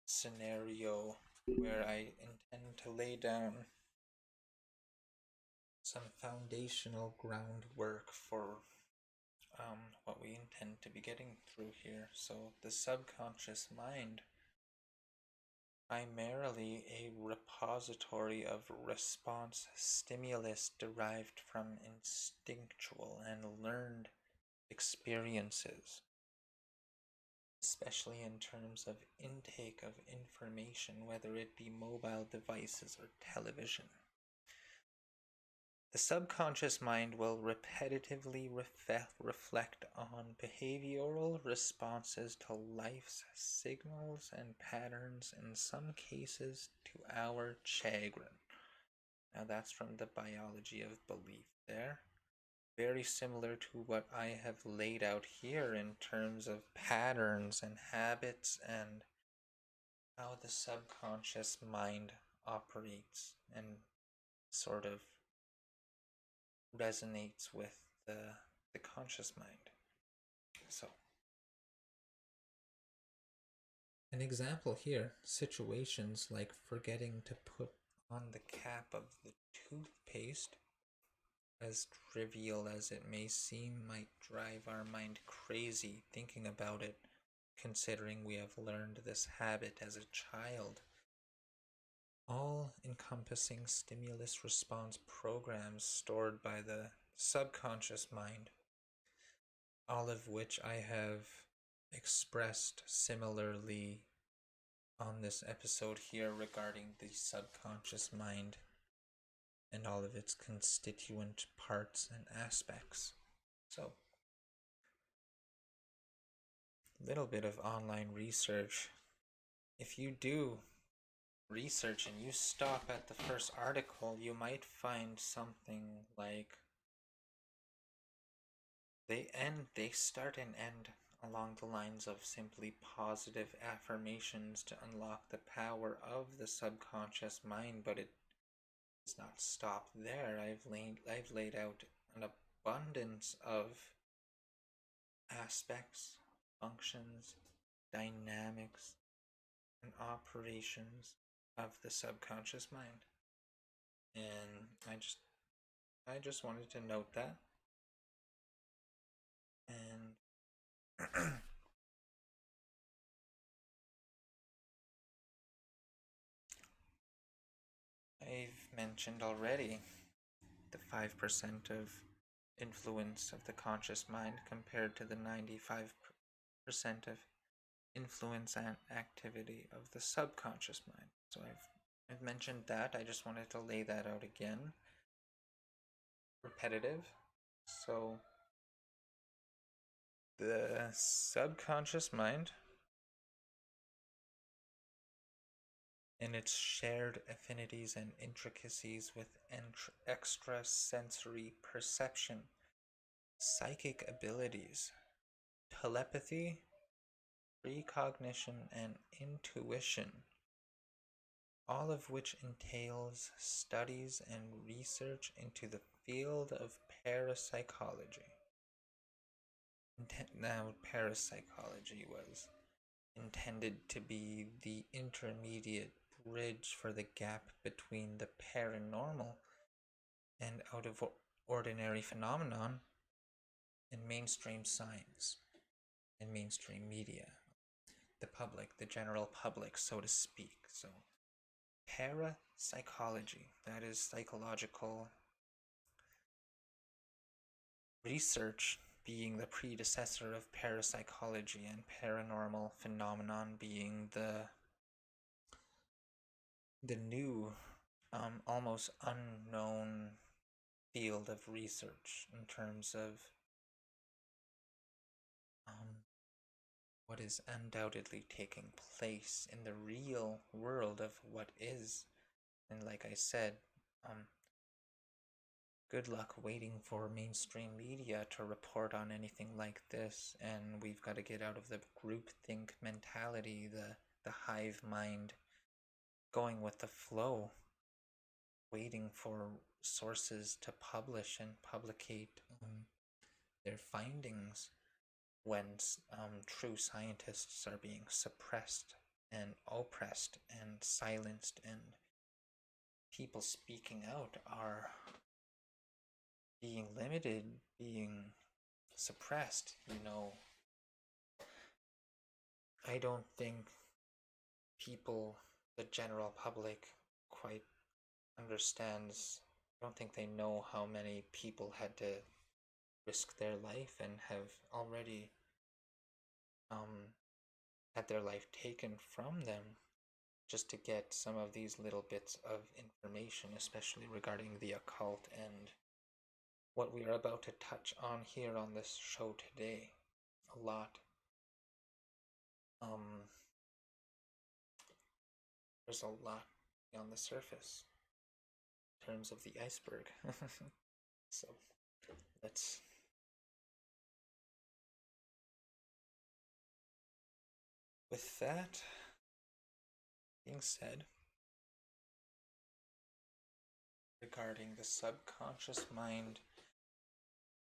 scenario where I intend to lay down some foundational groundwork for what we intend to be getting through here. So, the subconscious mind, primarily a repository of response stimulus derived from instinctual and learned experiences, especially in terms of intake of information, whether it be mobile devices or television. The subconscious mind will repetitively reflect on behavioral responses to life's signals and patterns, in some cases to our chagrin. Now that's from the biology of belief there. Very similar to what I have laid out here in terms of patterns and habits and how the subconscious mind operates and sort of resonates with the conscious mind. So, an example here, situations like forgetting to put on the cap of the toothpaste, as trivial as it may seem, might drive our mind crazy thinking about it, considering we have learned this habit as a child. All-encompassing stimulus response programs stored by the subconscious mind, all of which I have expressed similarly on this episode here regarding the subconscious mind and all of its constituent parts and aspects. So, a little bit of online research. If you do research and you stop at the first article, you might find something like they start and end along the lines of simply positive affirmations to unlock the power of the subconscious mind, but it does not stop there. I've laid out an abundance of aspects, functions, dynamics, and operations of the subconscious mind. And I just wanted to note that. And I've mentioned already the 5% of influence of the conscious mind compared to the 95% of influence and activity of the subconscious mind. So I've mentioned that. I just wanted to lay that out again. Repetitive. So the subconscious mind and its shared affinities and intricacies with extrasensory perception, psychic abilities, telepathy, precognition, and intuition, all of which entails studies and research into the field of parapsychology. Now, parapsychology was intended to be the intermediate bridge for the gap between the paranormal and out of ordinary phenomenon in mainstream science and mainstream media, the public, the general public, so to speak. So parapsychology, that is psychological research, being the predecessor of parapsychology, and paranormal phenomenon being the new, almost unknown field of research in terms of what is undoubtedly taking place in the real world of what is. And like I said, good luck waiting for mainstream media to report on anything like this, and we've got to get out of the groupthink mentality, the hive mind, going with the flow, waiting for sources to publish and publicate their findings when true scientists are being suppressed and oppressed and silenced, and people speaking out are being limited, being suppressed. I don't think people, the general public, quite understands. I don't think they know how many people had to risk their life and have already had their life taken from them just to get some of these little bits of information, especially regarding the occult and what we are about to touch on here on this show today. A lot. There's a lot on the surface in terms of the iceberg. So let's with that being said, regarding the subconscious mind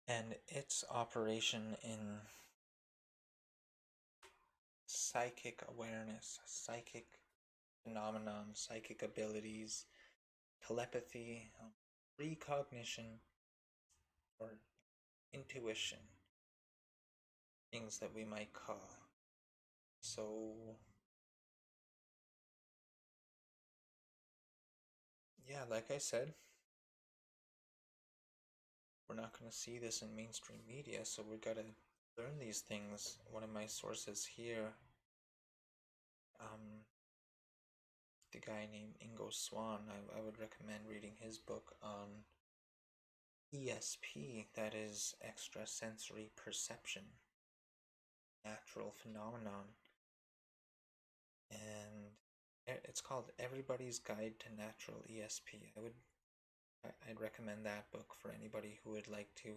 and its operation in psychic awareness, psychic phenomenon, psychic abilities, telepathy, precognition, or intuition, things that we might call. So yeah, like I said, we're not going to see this in mainstream media, so we gotta learn these things. One of my sources here, the guy named Ingo Swann, I would recommend reading his book on ESP, that is extrasensory perception, natural phenomenon, and it's called Everybody's Guide to Natural ESP. I'd recommend that book for anybody who would like to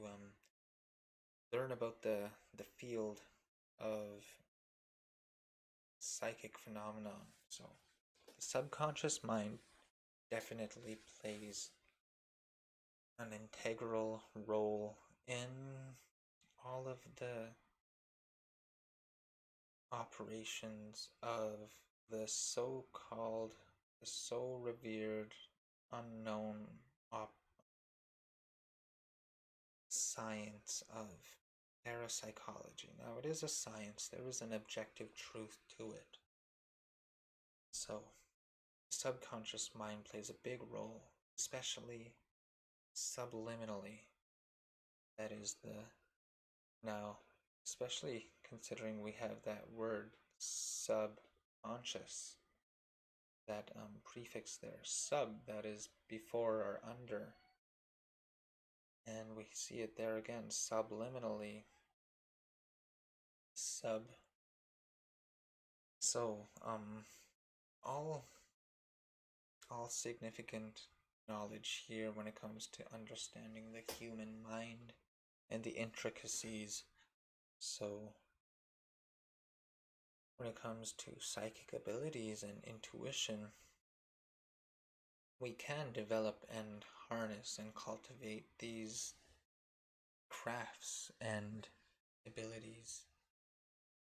learn about the field of psychic phenomenon. So the subconscious mind definitely plays an integral role in all of the operations of the so-called, the so revered, unknown science of parapsychology. Now, it is a science, there is an objective truth to it. So, the subconscious mind plays a big role, especially subliminally. That is now, especially considering we have that word subconscious, that prefix there, sub, that is before or under. And we see it there again, subliminally, sub. So, all significant knowledge here when it comes to understanding the human mind and the intricacies. So, when it comes to psychic abilities and intuition, we can develop and harness and cultivate these crafts and abilities,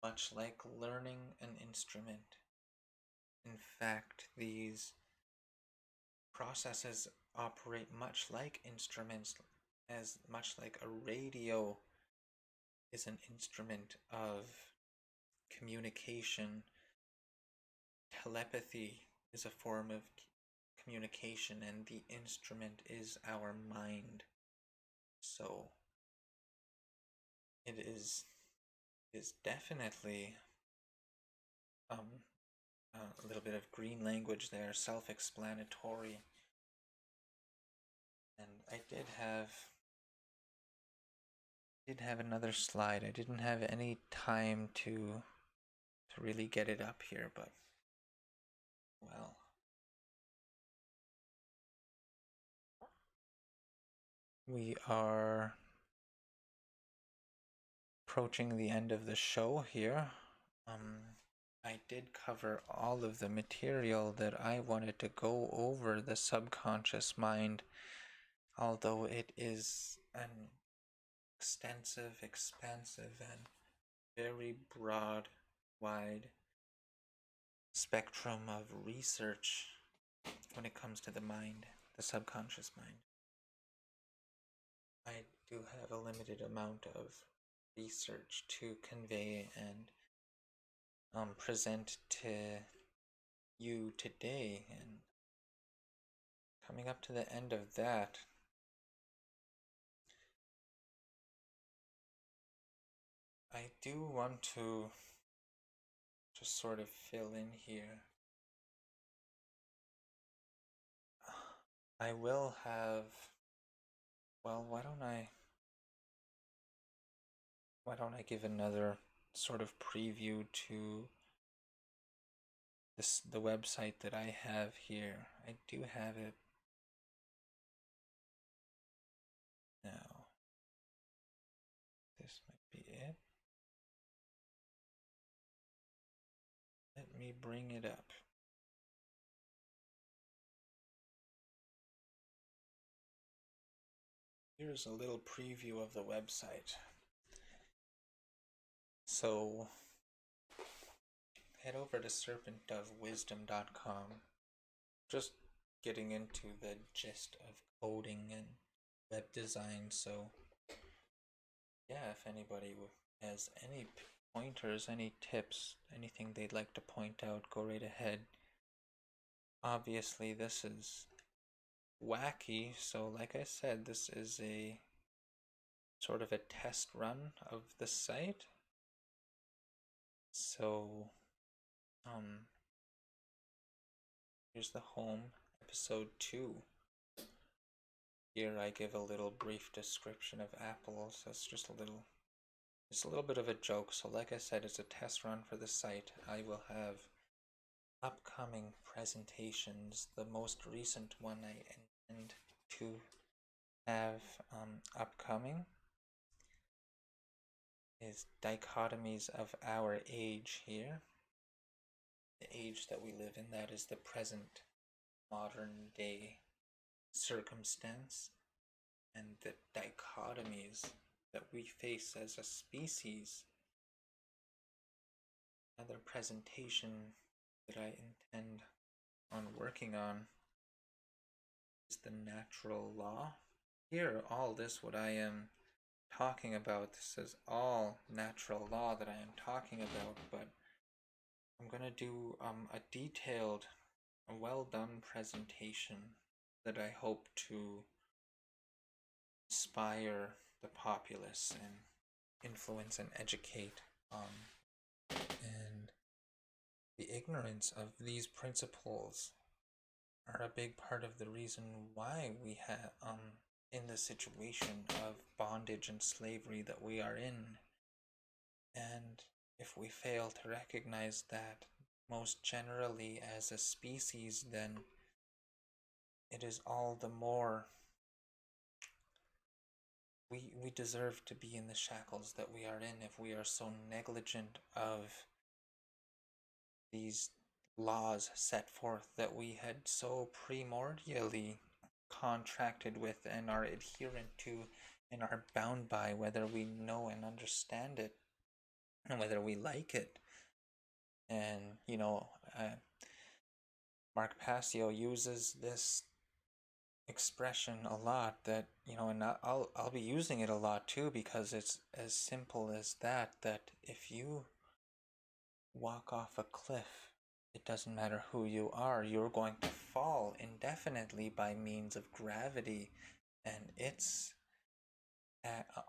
much like learning an instrument. In fact, these processes operate much like instruments, as much like a radio is an instrument of communication. Telepathy is a form of communication, and the instrument is our mind. So it is definitely a little bit of green language there, self-explanatory. And I did have another slide. I didn't have any time to really get it up here, but well, we are approaching the end of the show here. I did cover all of the material that I wanted to go over the subconscious mind, although it is an extensive, expansive, and very broad, wide spectrum of research when it comes to the mind, the subconscious mind. I do have a limited amount of research to convey and present to you today, and coming up to the end of that, I do want to just sort of fill in here. I will have, well, why don't I give another sort of preview to the website that I have here. I do have it now. This might be it. Let me bring it up. Here's a little preview of the website. So head over to serpentofwisdom.com. Just getting into the gist of coding and web design, so yeah, if anybody has any pointers, any tips, anything they'd like to point out, go right ahead. Obviously, this is wacky, so like I said, this is a sort of a test run of the site. So, here's the home, episode 2. Here I give a little brief description of apples. That's just a little bit of a joke. So like I said, it's a test run for the site. I will have upcoming presentations. The most recent one I intend to have upcoming is dichotomies of our age here. The age that we live in, that is the present modern day circumstance, and the dichotomies that we face as a species. Another presentation that I intend on working on is the natural law. Here, all this, what I am talking about, this is all natural law that I am talking about, but I'm going to do a detailed, a well-done presentation that I hope to inspire the populace and influence and educate and the ignorance of these principles are a big part of the reason why we have in the situation of bondage and slavery that we are in. And if we fail to recognize that most generally as a species, then it is all the more we deserve to be in the shackles that we are in if we are so negligent of these laws set forth that we had so primordially contracted with and are adherent to and are bound by, whether we know and understand it and whether we like it. And Mark Passio uses this expression a lot, that and I'll be using it a lot too, because it's as simple as that if you walk off a cliff, it doesn't matter who you are, you're going to fall indefinitely by means of gravity and its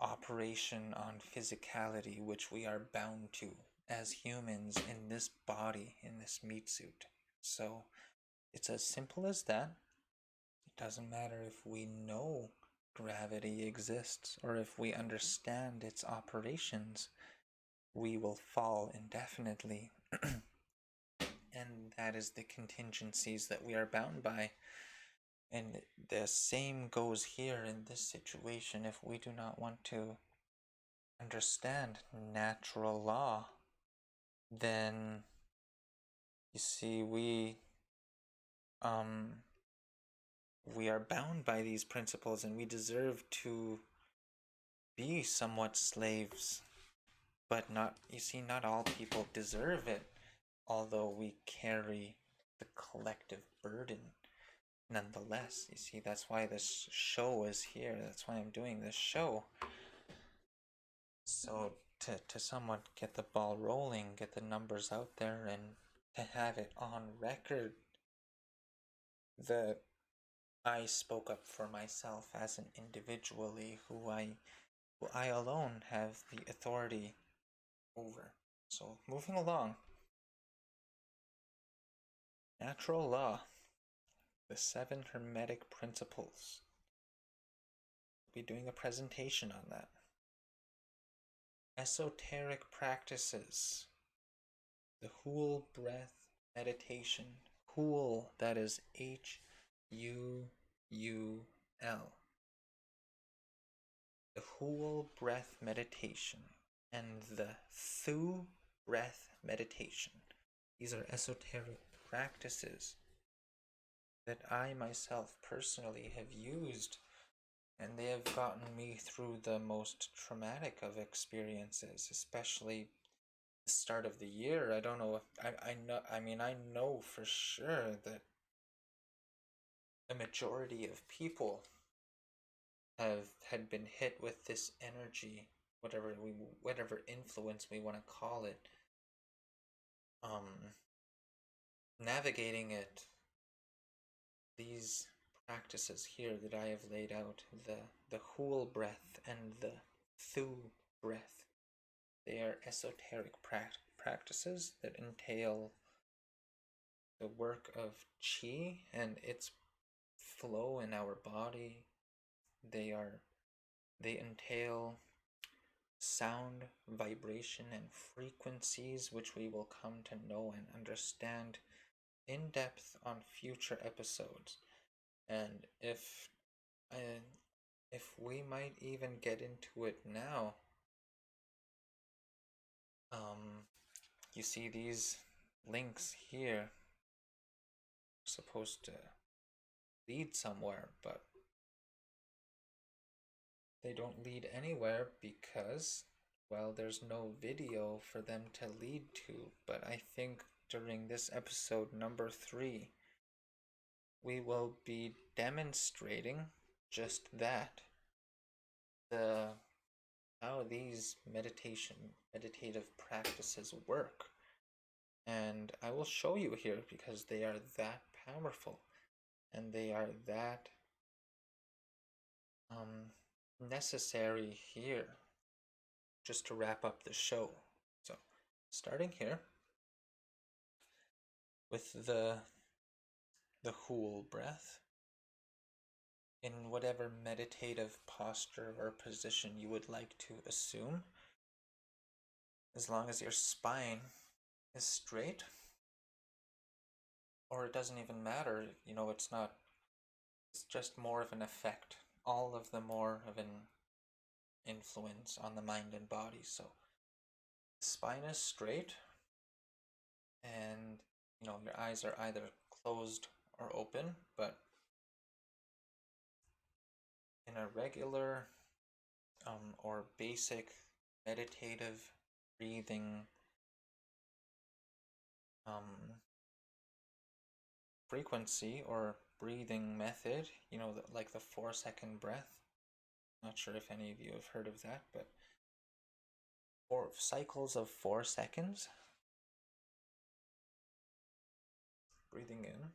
operation on physicality, which we are bound to as humans in this body, in this meat suit. So it's as simple as that. It doesn't matter if we know gravity exists or if we understand its operations, we will fall indefinitely. And that is the contingencies that we are bound by. And the same goes here in this situation. If we do not want to understand natural law, then you see we are bound by these principles, and we deserve to be somewhat slaves. But not all people deserve it, although we carry the collective burden nonetheless. You see, that's why this show is here. That's why I'm doing this show. So to somewhat get the ball rolling, get the numbers out there, and to have it on record that I spoke up for myself as an individually who I alone have the authority over. So moving along. Natural law. The 7 Hermetic Principles. I'll be doing a presentation on that. Esoteric practices. The whole breath meditation. Whole, that is Huul. The whole breath meditation and the Thu breath meditation. These are esoteric practices that I myself personally have used, and they have gotten me through the most traumatic of experiences, especially the start of the year. I don't know if I know for sure that the majority of people had been hit with this energy, whatever influence we want to call it, navigating it. These practices here that I have laid out, the whole breath and the Thu breath. They are esoteric practices that entail the work of chi and its flow in our body. They entail sound, vibration, and frequencies, which we will come to know and understand in depth on future episodes. And if we might even get into it now, you see these links here supposed to lead somewhere, but they don't lead anywhere because, well, there's no video for them to lead to. But I think during this episode number 3, we will be demonstrating just that. How these meditative practices work. And I will show you here because they are that powerful and they are that necessary here just to wrap up the show. So, starting here with the whole breath, in whatever meditative posture or position you would like to assume, as long as your spine is straight, or it doesn't even matter, it's just more of an effect, all of the more of an influence on the mind and body. So the spine is straight, and your eyes are either closed or open, but in a regular or basic meditative breathing frequency or breathing method, like the 4-second breath. Not sure if any of you have heard of that, but 4 cycles of 4 seconds. Breathing in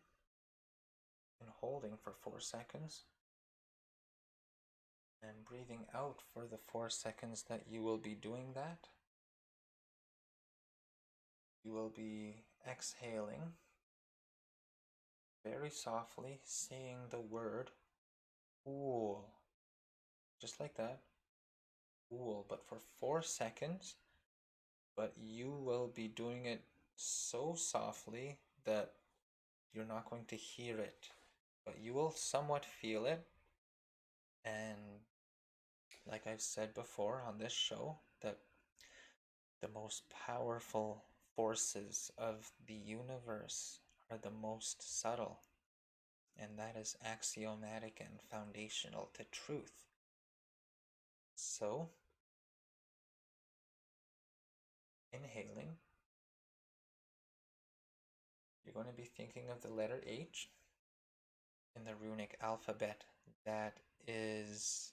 and holding for 4 seconds. And breathing out for the 4 seconds that you will be doing that. You will be exhaling very softly, saying the word "cool," just like that. Cool, but for 4 seconds. But you will be doing it so softly that you're not going to hear it, but you will somewhat feel it. And like I've said before on this show, that the most powerful forces of the universe are the most subtle, and that is axiomatic and foundational to truth. So, inhaling, you're going to be thinking of the letter H in the runic alphabet. That is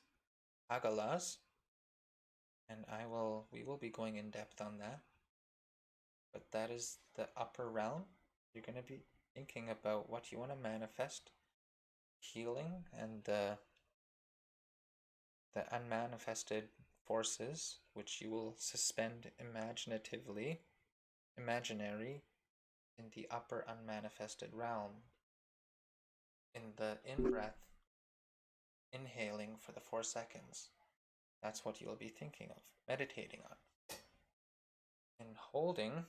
Agalas, and we will be going in depth on that. But that is the upper realm. You're going to be thinking about what you want to manifest, healing, and the unmanifested forces, which you will suspend imaginary, in the upper unmanifested realm. In the in-breath, inhaling for the 4 seconds, that's what you'll be thinking of, meditating on. In holding,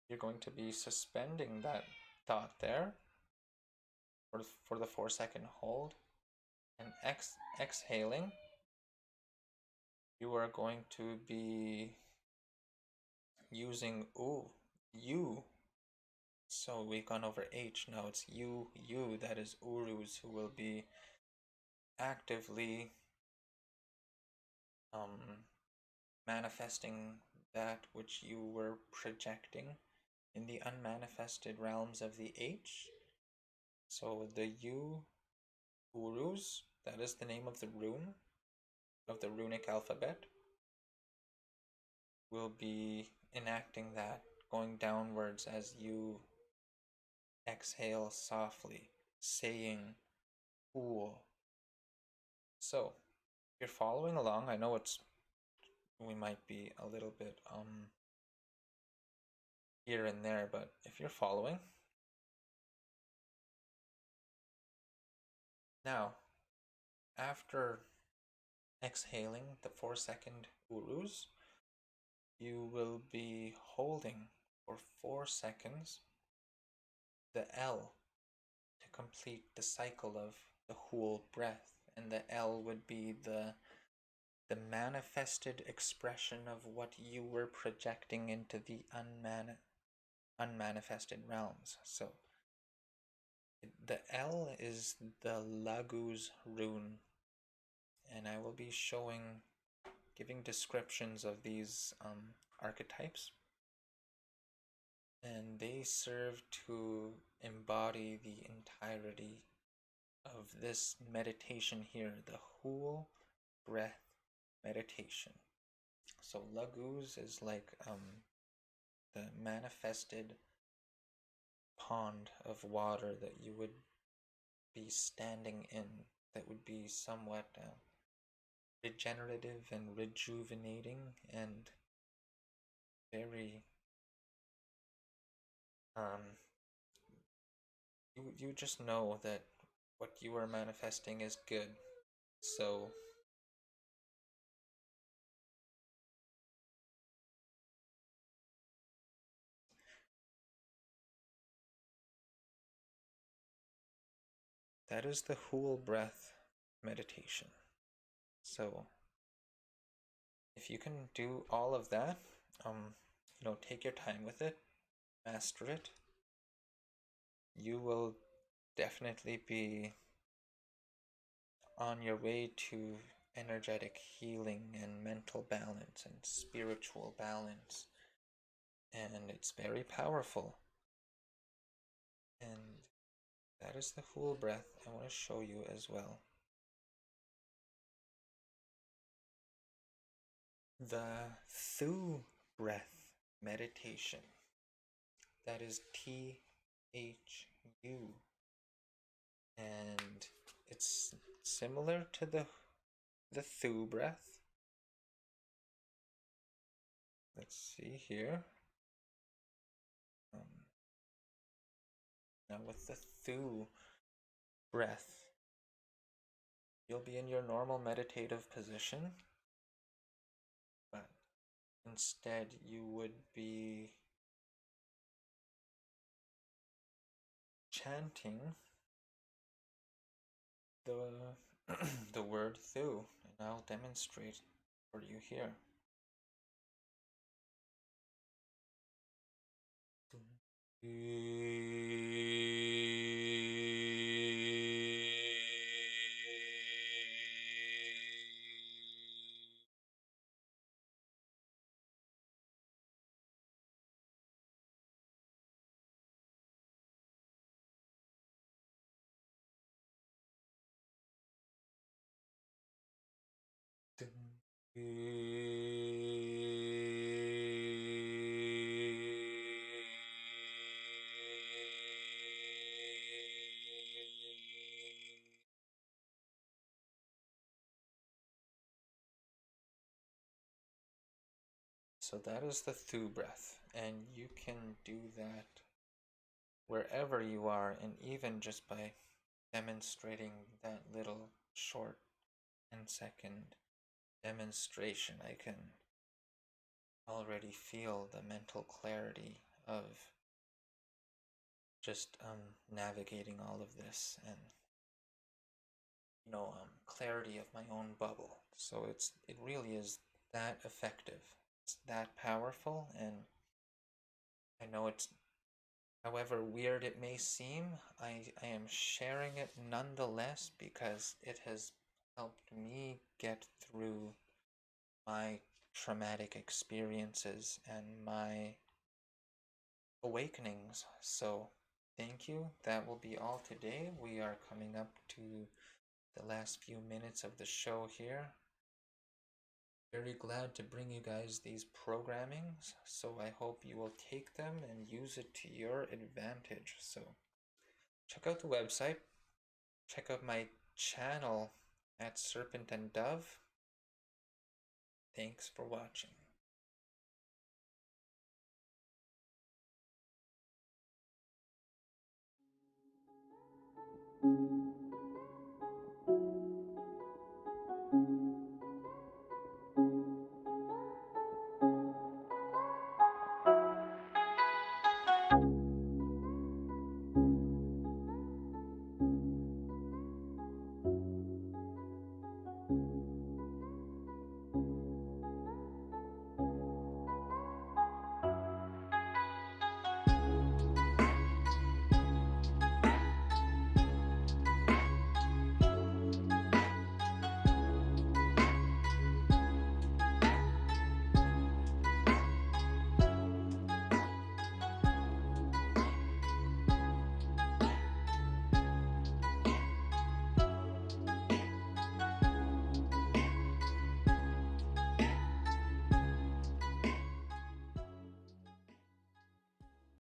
you're going to be suspending that thought there for the 4-second hold. And exhaling, you are going to be using you. So we've gone over H, now it's you, that is Urus, who will be actively manifesting that which you were projecting in the unmanifested realms of the H. So the U, Urus, that is the name of the rune, of the runic alphabet, will be enacting that, going downwards as you exhale softly, saying cool. So, you're following along, I know we might be a little bit here and there, but if you're following, now after exhaling the 4-second urus, you will be holding for 4 seconds the L to complete the cycle of the whole breath. And the L would be the manifested expression of what you were projecting into the unmanifested realms. So the L is the Laguz rune, and I will be giving descriptions of these archetypes, and they serve to embody the entirety of this meditation here, the whole breath meditation. So Laguz is like the manifested pond of water that you would be standing in, that would be somewhat regenerative and rejuvenating and very you just know that what you are manifesting is good. So that is the whole breath meditation. So if you can do all of that, take your time with it, master it, you will definitely be on your way to energetic healing and mental balance and spiritual balance. And it's very powerful. And that is the whole breath I want to show you as well. The Thu breath meditation. That is THU. And it's similar to the Thu breath. Let's see here. Now with the Thu breath, you'll be in your normal meditative position, but instead you would be chanting the word Thu, and I'll demonstrate for you here. So that is the Thu breath, and you can do that wherever you are, and even just by demonstrating that little short 10-second demonstration, I can already feel the mental clarity of just navigating all of this, and clarity of my own bubble. So it really is that effective. It's that powerful, and I know it's, however weird it may seem, I am sharing it nonetheless because it has helped me get through my traumatic experiences and my awakenings. So thank you. That will be all today. We are coming up to the last few minutes of the show here. Very glad to bring you guys these programmings, so I hope you will take them and use it to your advantage. So check out the website, check out my channel at Serpent and Dove. Thanks for watching.